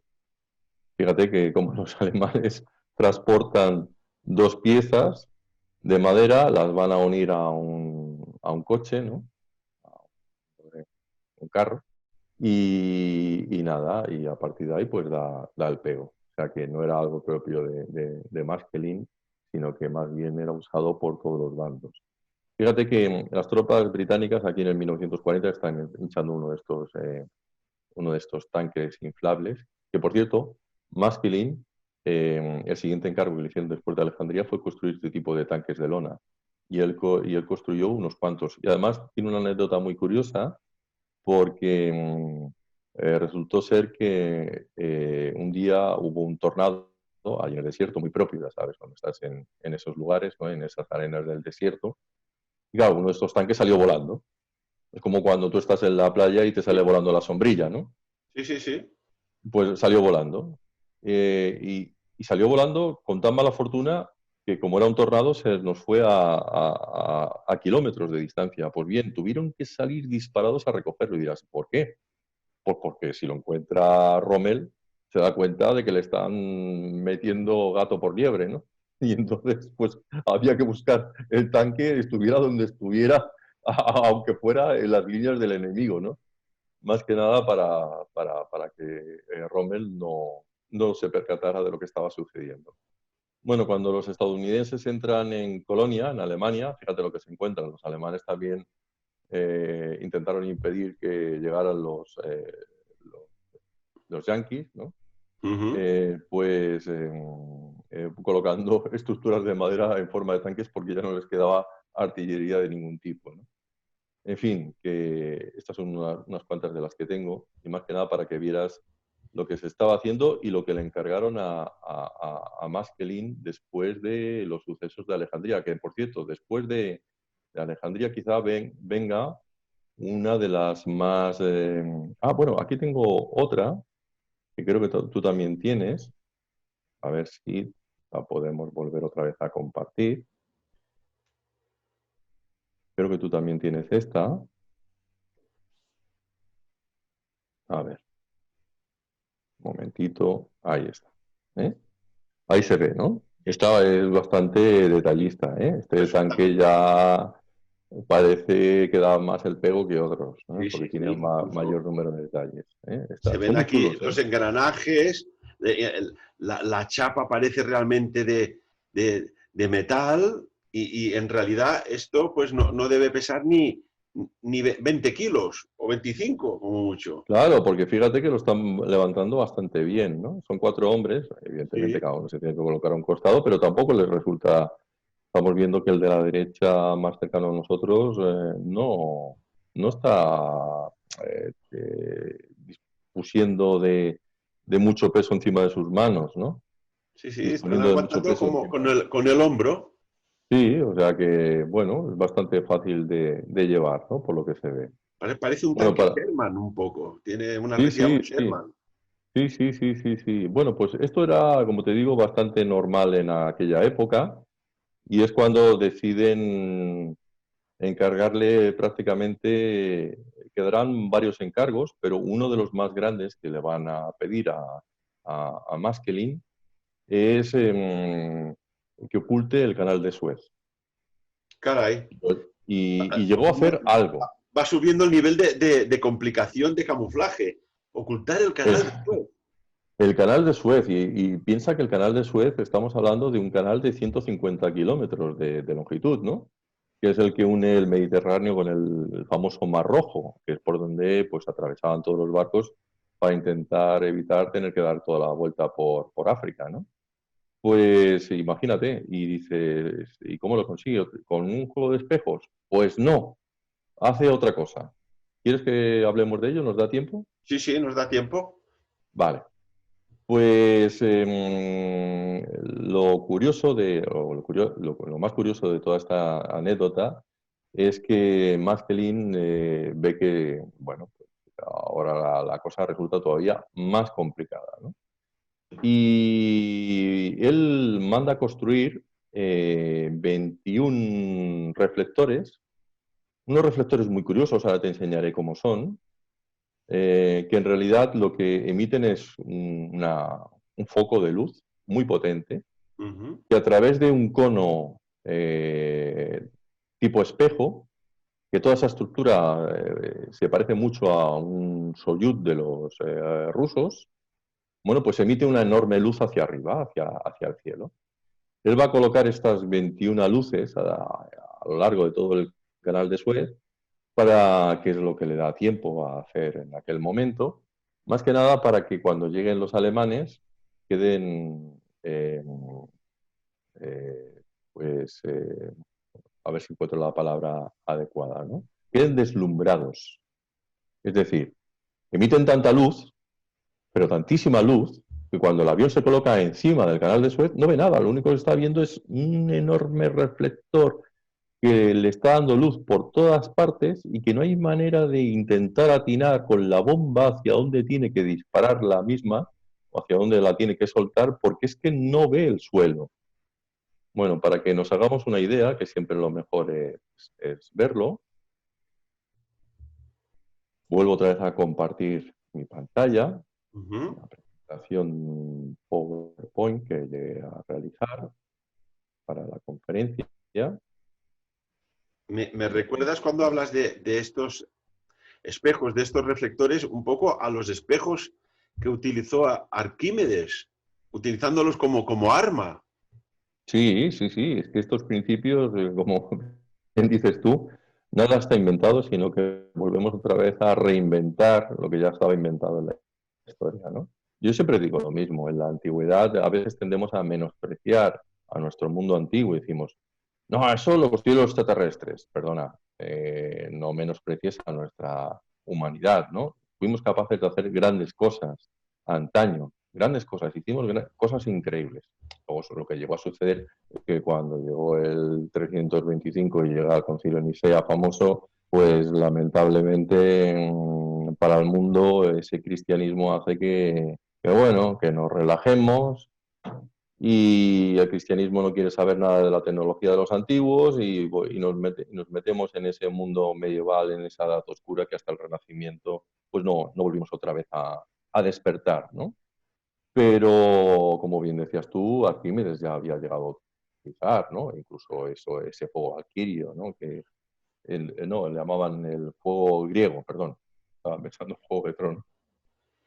Fíjate que como los alemanes transportan dos piezas de madera, las van a unir a un coche, ¿no? A un carro. Y nada, y a partir de ahí pues da el pego. O sea que no era algo propio de Maskelyne, sino que más bien era usado por todos los bandos. Fíjate que las tropas británicas aquí en el 1940 están hinchando uno de estos tanques inflables, que por cierto, Maskelyne, el siguiente encargo que le hicieron después de Alejandría fue construir este tipo de tanques de lona. Y él construyó unos cuantos. Y además tiene una anécdota muy curiosa porque resultó ser que un día hubo un tornado allí en el desierto, muy propio, ya sabes, cuando estás en esos lugares, ¿no? En esas arenas del desierto. Y claro, uno de estos tanques salió volando. Es como cuando tú estás en la playa y te sale volando la sombrilla, ¿no? Sí, sí, sí. Pues salió volando. Y salió volando con tan mala fortuna que como era un tornado se nos fue a kilómetros de distancia. Pues bien, tuvieron que salir disparados a recogerlo y dirás, ¿por qué? Pues porque si lo encuentra Rommel se da cuenta de que le están metiendo gato por liebre, ¿no? Y entonces, pues había que buscar el tanque, estuviera donde estuviera, aunque fuera en las líneas del enemigo, ¿no? Más que nada para que Rommel no se percatara de lo que estaba sucediendo. Bueno, cuando los estadounidenses entran en Colonia, en Alemania, fíjate lo que se encuentran. Los alemanes también intentaron impedir que llegaran los, los yanquis, ¿no? Ujú. Pues colocando estructuras de madera en forma de tanques porque ya no les quedaba artillería de ningún tipo, ¿no? En fin, que estas son unas cuantas de las que tengo, y más que nada para que vieras lo que se estaba haciendo y lo que le encargaron a Maskelyne después de los sucesos de Alejandría, que por cierto, después de Alejandría quizá venga una de las más... bueno, aquí tengo otra que creo que tú también tienes, a ver si la podemos volver otra vez a compartir. Creo que tú también tienes esta. A ver, un momentito. Ahí está. ¿Eh? Ahí se ve, ¿no? Esta es bastante detallista, ¿eh? Este tanque ya parece que da más el pego que otros, ¿no? Sí, sí, Porque sí. tiene mayor Incluso número de detalles, ¿eh? se Son ven muy aquí chulos, ¿eh? los engranajes, la chapa parece realmente de metal y en realidad esto pues no debe pesar ni 20 kilos o 25 como mucho. Claro, porque fíjate que lo están levantando bastante bien, ¿no? Son 4 hombres, evidentemente Sí, cada uno se tiene que colocar a un costado, pero tampoco les resulta. Estamos viendo que el de la derecha más cercano a nosotros no está dispusiendo de mucho peso encima de sus manos, ¿no? sí, sí, están Disponiendo de mucho aguantando peso como encima. con el hombro. Sí, o sea que, bueno, es bastante fácil de llevar, ¿no? Por lo que se ve. Parece un Bueno, tanque Sherman un poco, tiene una sí, rendija muy sí, sí. Sherman. Sí, sí, sí, sí, sí. Bueno, pues esto era, como te digo, bastante normal en aquella época y es cuando deciden encargarle prácticamente, quedarán varios encargos, pero uno de los más grandes que le van a pedir a Maskelyne es que oculte el canal de Suez. Caray, Y llegó a hacer algo. va subiendo el nivel de complicación de camuflaje. Ocultar el El, canal después. el canal de Suez, y piensa que el canal de Suez, estamos hablando de un canal de 150 kilómetros de longitud, ¿no? Que es el que une el Mediterráneo con el famoso Mar Rojo, que es por donde pues atravesaban todos los barcos para intentar evitar tener que dar toda la vuelta por África, ¿no? Pues imagínate, y dices, ¿y cómo lo consigue? ¿Con un juego de espejos? Pues no, hace otra cosa. ¿Quieres que hablemos de ello? ¿Nos da tiempo? Sí, sí, nos da tiempo. Vale. Pues lo curioso lo más curioso de toda esta anécdota es que Maskelyne ve que, bueno, pues ahora la cosa resulta todavía más complicada, ¿no? Y él manda construir 21 reflectores, unos reflectores muy curiosos, ahora te enseñaré cómo son, que en realidad lo que emiten es un foco de luz muy potente, Ujú. que a través de un cono tipo espejo, que toda esa estructura se parece mucho a un Soyuz de los rusos, bueno, pues emite una enorme luz hacia arriba, hacia el cielo. Él va a colocar estas 21 luces a lo largo de todo el canal de Suez para, que es lo que le da tiempo a hacer en aquel momento, más que nada para que cuando lleguen los alemanes queden, eh, pues, a ver si encuentro la palabra adecuada, ¿no? Queden deslumbrados. Es decir, emiten tanta luz, pero tantísima luz, que cuando el avión se coloca encima del canal de Suez no ve nada, lo único que está viendo es un enorme reflector que le está dando luz por todas partes y que no hay manera de intentar atinar con la bomba hacia dónde tiene que disparar la misma o hacia dónde la tiene que soltar, porque es que no ve el suelo. Bueno, para que nos hagamos una idea, que siempre lo mejor es verlo, vuelvo otra vez a compartir mi pantalla, Ujú. una presentación PowerPoint que llegué a realizar para la conferencia. Me recuerdas cuando hablas de estos espejos, de estos reflectores, un poco a los espejos que utilizó Arquímedes, utilizándolos como arma. Sí, sí, sí, es que estos principios, como bien dices tú, nada está inventado, sino que volvemos otra vez a reinventar lo que ya estaba inventado en la historia, ¿no? Yo siempre digo lo mismo, en la antigüedad a veces tendemos a menospreciar a nuestro mundo antiguo y decimos, no, eso lo construyeron los extraterrestres, perdona, no menosprecies a nuestra humanidad, ¿no? Fuimos capaces de hacer grandes cosas antaño, grandes cosas, hicimos cosas increíbles. Luego, lo que llegó a suceder es que cuando llegó el 325 y llega al Concilio de Nicea famoso, pues lamentablemente para el mundo ese cristianismo hace bueno, que nos relajemos y el cristianismo no quiere saber nada de la tecnología de los antiguos y nos metemos en ese mundo medieval, en esa edad oscura que hasta el Renacimiento, pues no volvimos otra vez a despertar, ¿no? Pero, como bien decías tú, Arquímedes ya había llegado a utilizar, ¿no? Incluso ese fuego alquirio, ¿no? No, le llamaban el fuego griego, perdón. Estaba pensando en Juego de Tronos.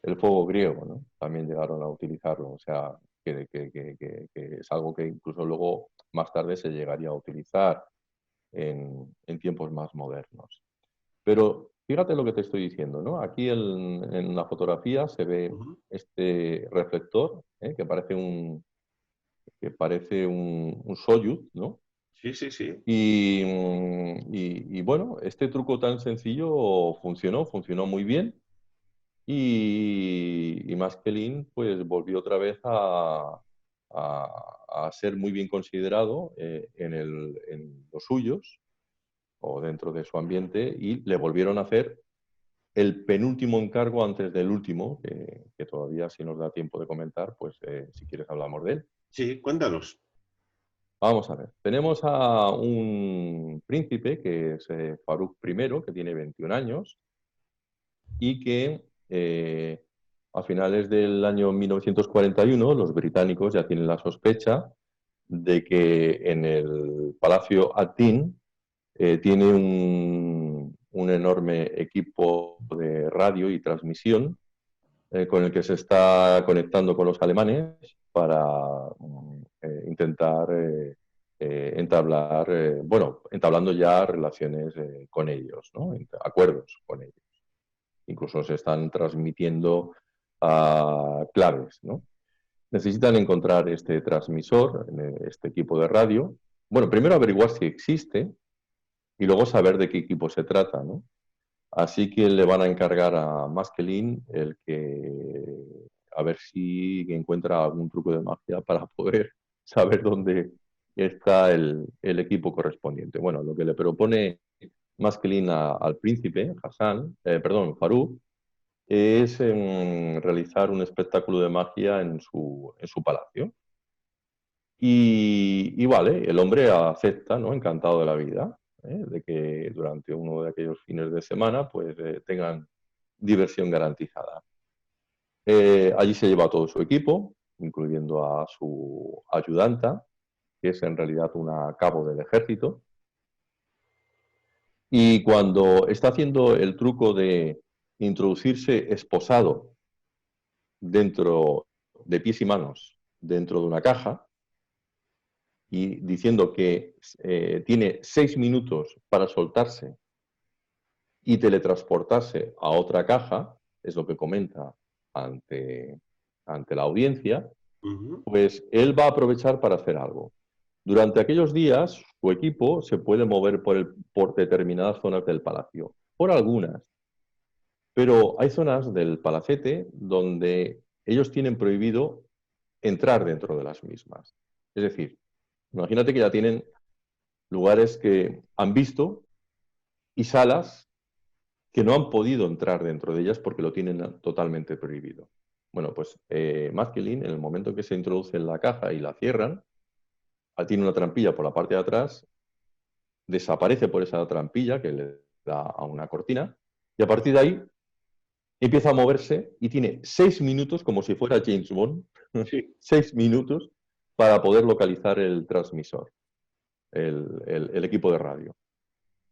El fuego griego, ¿no? También llegaron a utilizarlo. O sea, que es algo que incluso luego, más tarde, se llegaría a utilizar en tiempos más modernos. Pero fíjate lo que te estoy diciendo, ¿no? Aquí en la fotografía se ve Ujú. este reflector, que parece un Soyuz, ¿no? Sí, sí, sí. Y bueno, este truco tan sencillo funcionó muy bien y Maskelyne pues volvió otra vez a ser muy bien considerado en los suyos o dentro de su ambiente y le volvieron a hacer el penúltimo encargo antes del último, que todavía si nos da tiempo de comentar, pues si quieres hablamos de él. Sí, cuéntanos. Vamos a ver, tenemos a un príncipe que es Farouk I, que tiene 21 años y que a finales del año 1941 los británicos ya tienen la sospecha de que en el Palacio Atin tiene un enorme equipo de radio y transmisión con el que se está conectando con los alemanes para intentar entablar, bueno, entablando ya relaciones con ellos, ¿no? Acuerdos con ellos. Incluso se están transmitiendo claves, ¿no? Necesitan encontrar este transmisor, este equipo de radio. Bueno, primero averiguar si existe y luego saber de qué equipo se trata, ¿no? Así que le van a encargar a Maskelyne el que a ver si encuentra algún truco de magia para poder saber dónde está el equipo correspondiente. Bueno, lo que le propone Maskelyne al príncipe, perdón, Farouk, es realizar un espectáculo de magia en su palacio. Y vale, el hombre acepta, ¿no? Encantado de la vida, de que durante uno de aquellos fines de semana pues tengan diversión garantizada. Allí se lleva todo su equipo, incluyendo a su ayudanta, que es en realidad una cabo del ejército. Y cuando está haciendo el truco de introducirse esposado dentro de pies y manos dentro de una caja y diciendo que tiene 6 minutos para soltarse y teletransportarse a otra caja, es lo que comenta ante, ante la audiencia, Ujú. pues él va a aprovechar para hacer algo. Durante aquellos días, su equipo se puede mover por determinadas zonas del palacio, por algunas, pero hay zonas del palacete donde ellos tienen prohibido entrar dentro de las mismas. Es decir, imagínate que ya tienen lugares que han visto y salas que no han podido entrar dentro de ellas porque lo tienen totalmente prohibido. Bueno, pues Maskelin, en el momento en que se introduce en la caja y la cierran, tiene una trampilla por la parte de atrás, desaparece por esa trampilla que le da a una cortina, y a partir de ahí empieza a moverse y tiene 6 minutos, como si fuera James Bond, Sí. 6 minutos para poder localizar el transmisor, el equipo de radio.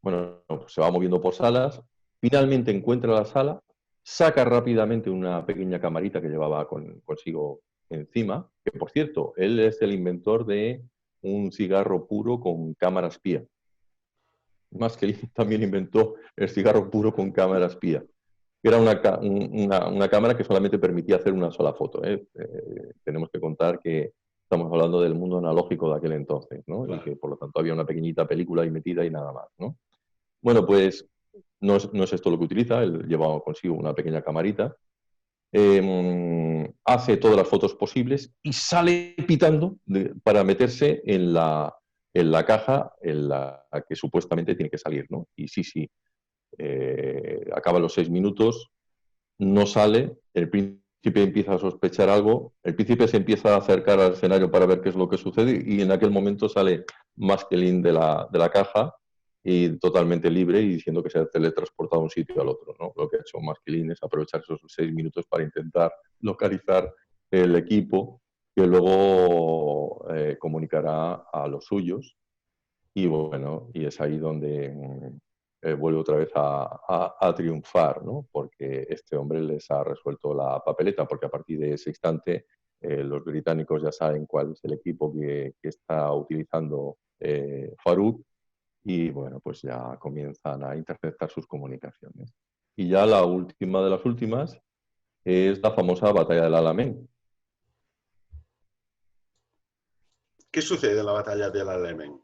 Bueno, pues se va moviendo por salas, finalmente encuentra la sala, saca rápidamente una pequeña camarita que llevaba consigo encima, que por cierto, él es el inventor de un cigarro puro con cámara espía. Más que él también inventó el cigarro puro con cámara espía, que era una cámara que solamente permitía hacer una sola foto. Tenemos que contar que estamos hablando del mundo analógico de aquel entonces, ¿no? Y Claro. que por lo tanto había una pequeñita película ahí metida y nada más, ¿no? Bueno, pues no es esto lo que utiliza, él lleva consigo una pequeña camarita, hace todas las fotos posibles y sale pitando para meterse en la caja en la que supuestamente tiene que salir, ¿no? Y sí, acaba los 6 minutos, no sale, el príncipe empieza a sospechar algo, el príncipe se empieza a acercar al escenario para ver qué es lo que sucede y en aquel momento sale Maskelin de la caja y totalmente libre y diciendo que se ha teletransportado de un sitio al otro, ¿no? Lo que ha hecho Maskelin es aprovechar esos 6 minutos para intentar localizar el equipo que luego comunicará a los suyos y bueno, y es ahí donde vuelve otra vez a triunfar, ¿no? Porque este hombre les ha resuelto la papeleta, porque a partir de ese instante los británicos ya saben cuál es el equipo que está utilizando Farouk y bueno, pues ya comienzan a interceptar sus comunicaciones. Y ya la última de las últimas es la famosa batalla del Alamein. ¿Qué sucede en la batalla del Alamein?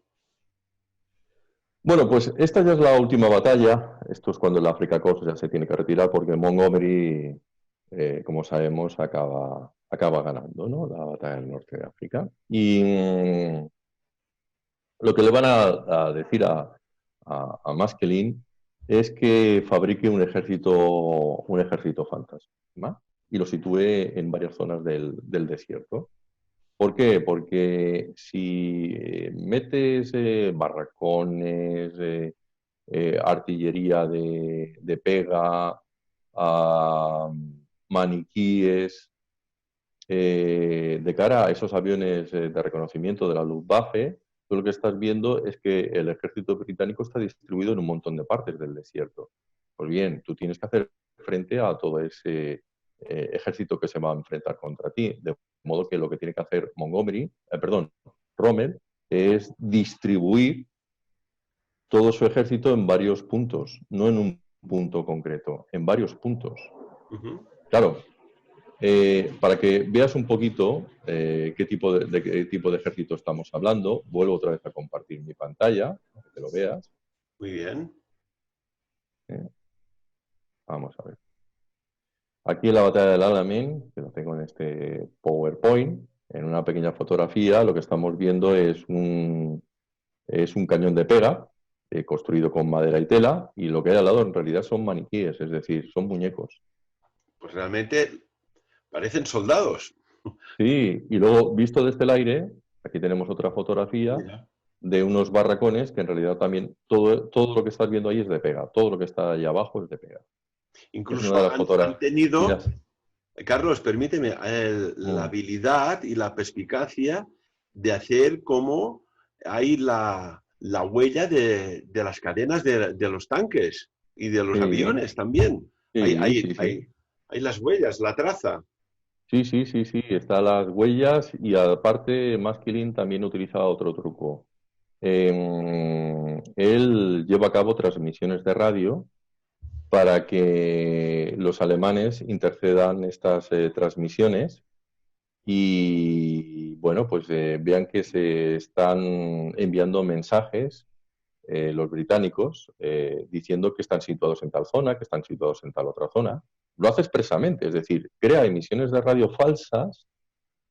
Bueno, pues esta ya es la última batalla. Esto es cuando el Afrika Korps ya se tiene que retirar porque Montgomery, como sabemos, acaba ganando, ¿no? La batalla del norte de África. Y lo que le van a decir a Maskelin es que fabrique un ejército fantasma y lo sitúe en varias zonas del desierto. ¿Por qué? Porque si metes barracones, artillería de pega, maniquíes, de cara a esos aviones de reconocimiento de la Luftwaffe, tú lo que estás viendo es que el ejército británico está distribuido en un montón de partes del desierto. Pues bien, tú tienes que hacer frente a todo ese ejército que se va a enfrentar contra ti. De modo que lo que tiene que hacer Rommel, es distribuir todo su ejército en varios puntos, no en un punto concreto, en varios puntos. Ujú. Claro, para que veas un poquito qué tipo qué tipo de ejército estamos hablando, vuelvo otra vez a compartir mi pantalla, para que lo veas. Muy bien. ¿eh? Vamos a ver. Aquí en la batalla del Alamein, que lo tengo en este PowerPoint, en una pequeña fotografía, lo que estamos viendo es un cañón de pega construido con madera y tela, y lo que hay al lado en realidad son maniquíes, es decir, son muñecos. Pues realmente parecen soldados. Sí, y luego visto desde el aire, aquí tenemos otra fotografía Mira. de unos barracones que en realidad también todo lo que estás viendo ahí es de pega, todo lo que está ahí abajo es de pega. Es una de Incluso las han tenido, fotografías. Carlos, permíteme, la Mm, habilidad y la perspicacia de hacer como hay la huella de las cadenas de los tanques y de los sí, aviones también. Hay, sí, hay, sí, sí. hay, hay las huellas, la traza. Sí, sí, sí, sí, están las huellas y aparte Maskelyne también utilizaba otro truco. Él lleva a cabo transmisiones de radio para que los alemanes intercedan estas transmisiones y, bueno, pues vean que se están enviando mensajes los británicos diciendo que están situados en tal zona, que están situados en tal otra zona. Lo hace expresamente, es decir, crea emisiones de radio falsas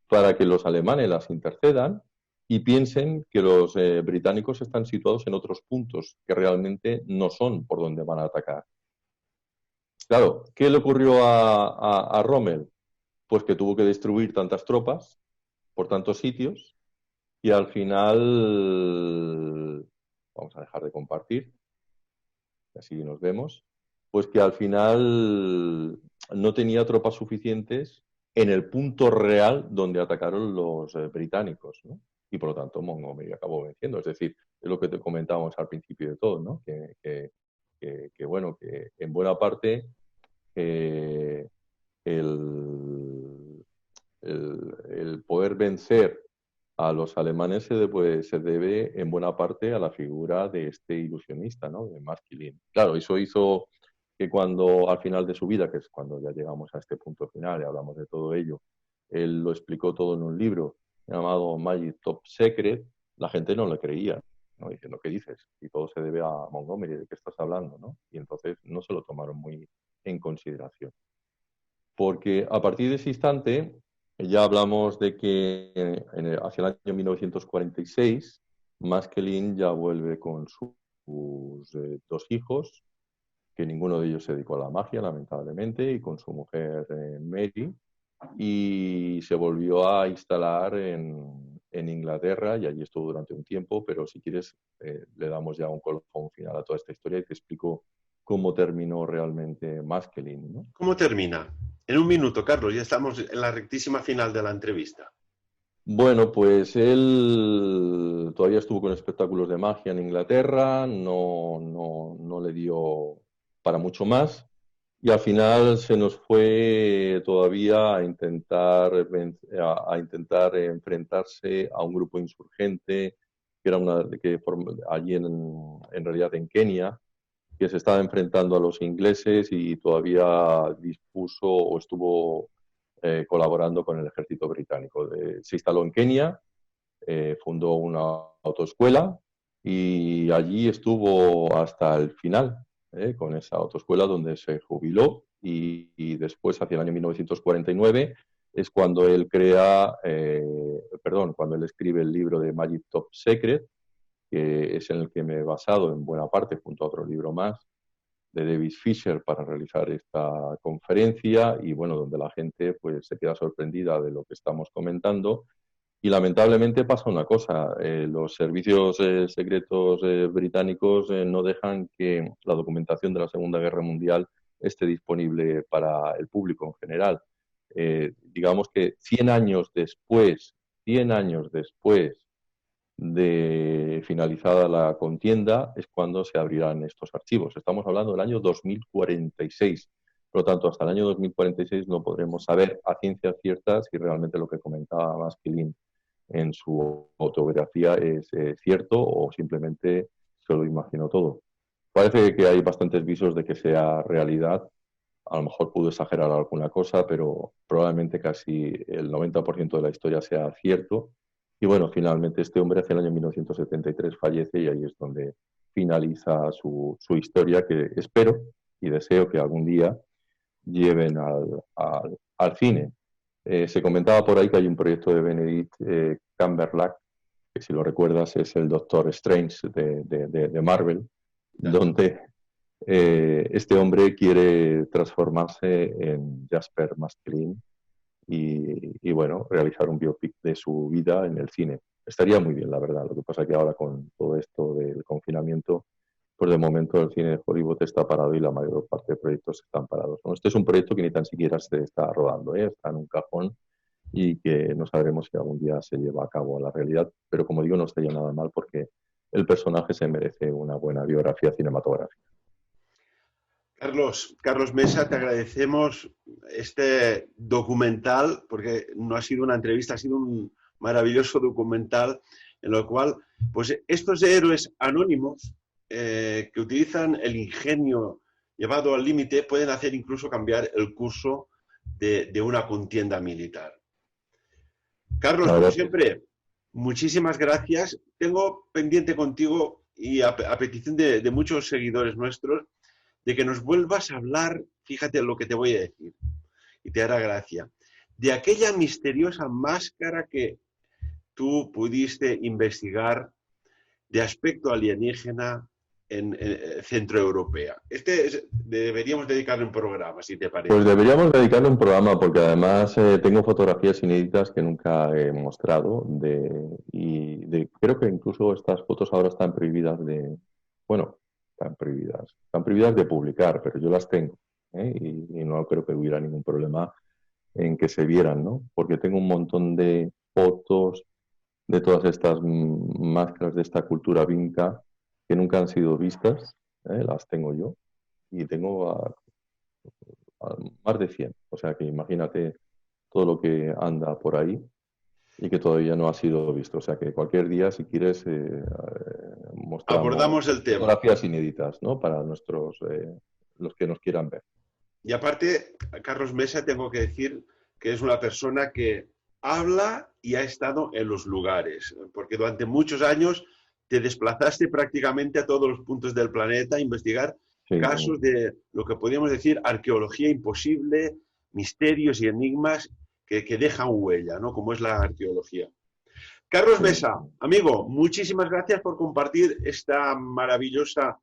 para que los alemanes las intercedan y piensen que los británicos están situados en otros puntos que realmente no son por donde van a atacar. Claro, ¿qué le ocurrió a Rommel? Pues que tuvo que destruir tantas tropas por tantos sitios y al final, vamos a dejar de compartir, así nos vemos, pues que al final no tenía tropas suficientes en el punto real donde atacaron los británicos, ¿no? Y por lo tanto Montgomery acabó venciendo. Es decir, es lo que te comentábamos al principio de todo, ¿no? Bueno, que en buena parte eh, el, el poder vencer a los alemanes se debe en buena parte a la figura de este ilusionista, ¿no? De Maskelyne. Claro, eso hizo que cuando al final de su vida, que es cuando ya llegamos a este punto final y hablamos de todo ello, él lo explicó todo en un libro llamado Magic Top Secret, la gente no le creía, ¿no? Diciendo, ¿qué dices? Y todo se debe a Montgomery, ¿de qué estás hablando? ¿No? Y entonces no se lo tomaron muy en consideración. Porque a partir de ese instante ya hablamos de que hacia el año 1946 Maskelyne ya vuelve con sus dos hijos, que ninguno de ellos se dedicó a la magia, lamentablemente, y con su mujer Mary, y se volvió a instalar en Inglaterra y allí estuvo durante un tiempo, pero si quieres le damos ya un colofón final a toda esta historia y te explico cómo terminó realmente Maskelyne, ¿no? ¿Cómo termina? En un minuto, Carlos, ya estamos en la rectísima final de la entrevista. Bueno, pues él todavía estuvo con espectáculos de magia en Inglaterra, no le dio para mucho más y al final se nos fue todavía a intentar enfrentarse a un grupo insurgente que era allí en realidad en Kenia, que se estaba enfrentando a los ingleses y todavía dispuso o estuvo colaborando con el ejército británico. Se instaló en Kenia, fundó una autoescuela y allí estuvo hasta el final con esa autoescuela donde se jubiló y después, hacia el año 1949, es cuando él cuando él escribe el libro de Magic Top Secret, que es en el que me he basado en buena parte junto a otro libro más de David Fisher para realizar esta conferencia y bueno, donde la gente pues se queda sorprendida de lo que estamos comentando y lamentablemente pasa una cosa, los servicios secretos británicos no dejan que la documentación de la Segunda Guerra Mundial esté disponible para el público en general. Digamos que 100 años después de finalizada la contienda es cuando se abrirán estos archivos. Estamos hablando del año 2046. Por lo tanto, hasta el año 2046 no podremos saber a ciencia cierta si realmente lo que comentaba Maskelyne en su autobiografía es cierto o simplemente se lo imaginó todo. Parece que hay bastantes visos de que sea realidad. A lo mejor pudo exagerar alguna cosa, pero probablemente casi el 90% de la historia sea cierto. Y bueno, finalmente este hombre hacia el año 1973 fallece y ahí es donde finaliza su historia que espero y deseo que algún día lleven al cine. Se comentaba por ahí que hay un proyecto de Benedict Cumberbatch, que si lo recuerdas es el Doctor Strange de Marvel, donde este hombre quiere transformarse en Jasper Maskelyne y, bueno, realizar un biopic de su vida en el cine. Estaría muy bien, la verdad. Lo que pasa es que ahora con todo esto del confinamiento, pues de momento el cine de Hollywood está parado y la mayor parte de proyectos están parados. Bueno, este es un proyecto que ni tan siquiera se está rodando, está en un cajón y que no sabremos si algún día se lleva a cabo a la realidad, pero como digo, no estaría nada mal porque el personaje se merece una buena biografía cinematográfica. Carlos Mesa, te agradecemos este documental, porque no ha sido una entrevista, ha sido un maravilloso documental en lo cual, pues estos héroes anónimos que utilizan el ingenio llevado al límite pueden hacer incluso cambiar el curso de una contienda militar. Carlos, La como verdad es que siempre, muchísimas gracias. Tengo pendiente contigo y a petición de muchos seguidores nuestros, de que nos vuelvas a hablar, fíjate lo que te voy a decir, y te hará gracia, de aquella misteriosa máscara que tú pudiste investigar de aspecto alienígena en centroeuropea. Deberíamos dedicarle un programa, si te pues parece. deberíamos dedicarle un programa porque además tengo fotografías inéditas que nunca he mostrado creo que incluso estas fotos ahora están prohibidas bueno, están prohibidas de publicar, pero yo las tengo, ¿eh? Y no creo que hubiera ningún problema en que se vieran, ¿no? Porque tengo un montón de fotos de todas estas máscaras de esta cultura vinca que nunca han sido vistas, las tengo yo y tengo a más de 100. O sea que imagínate todo lo que anda por ahí y que todavía no ha sido visto. O sea que cualquier día, si quieres, mostramos Abordamos el tema. fotografías inéditas, ¿no? Para los que nos quieran ver. Y aparte, Carlos Mesa, tengo que decir que es una persona que habla y ha estado en los lugares, porque durante muchos años te desplazaste prácticamente a todos los puntos del planeta a investigar Sí, casos de lo que podríamos decir arqueología imposible, misterios y enigmas que dejan huella, ¿no? Como es la arqueología. Carlos sí. Mesa, amigo, muchísimas gracias por compartir esta maravillosa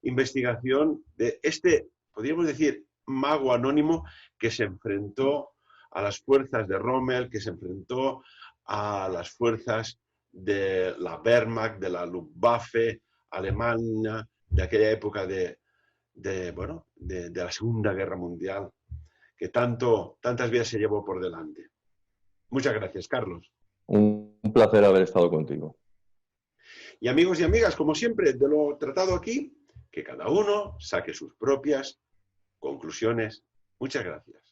investigación de este, podríamos decir, mago anónimo que se enfrentó a las fuerzas de Rommel, que se enfrentó a las fuerzas de la Wehrmacht, de la Luftwaffe alemana, de aquella época de la Segunda Guerra Mundial, que tantas vidas se llevó por delante. Muchas gracias, Carlos. Un placer haber estado contigo. Y amigos y amigas, como siempre, de lo tratado aquí, que cada uno saque sus propias conclusiones. Muchas gracias.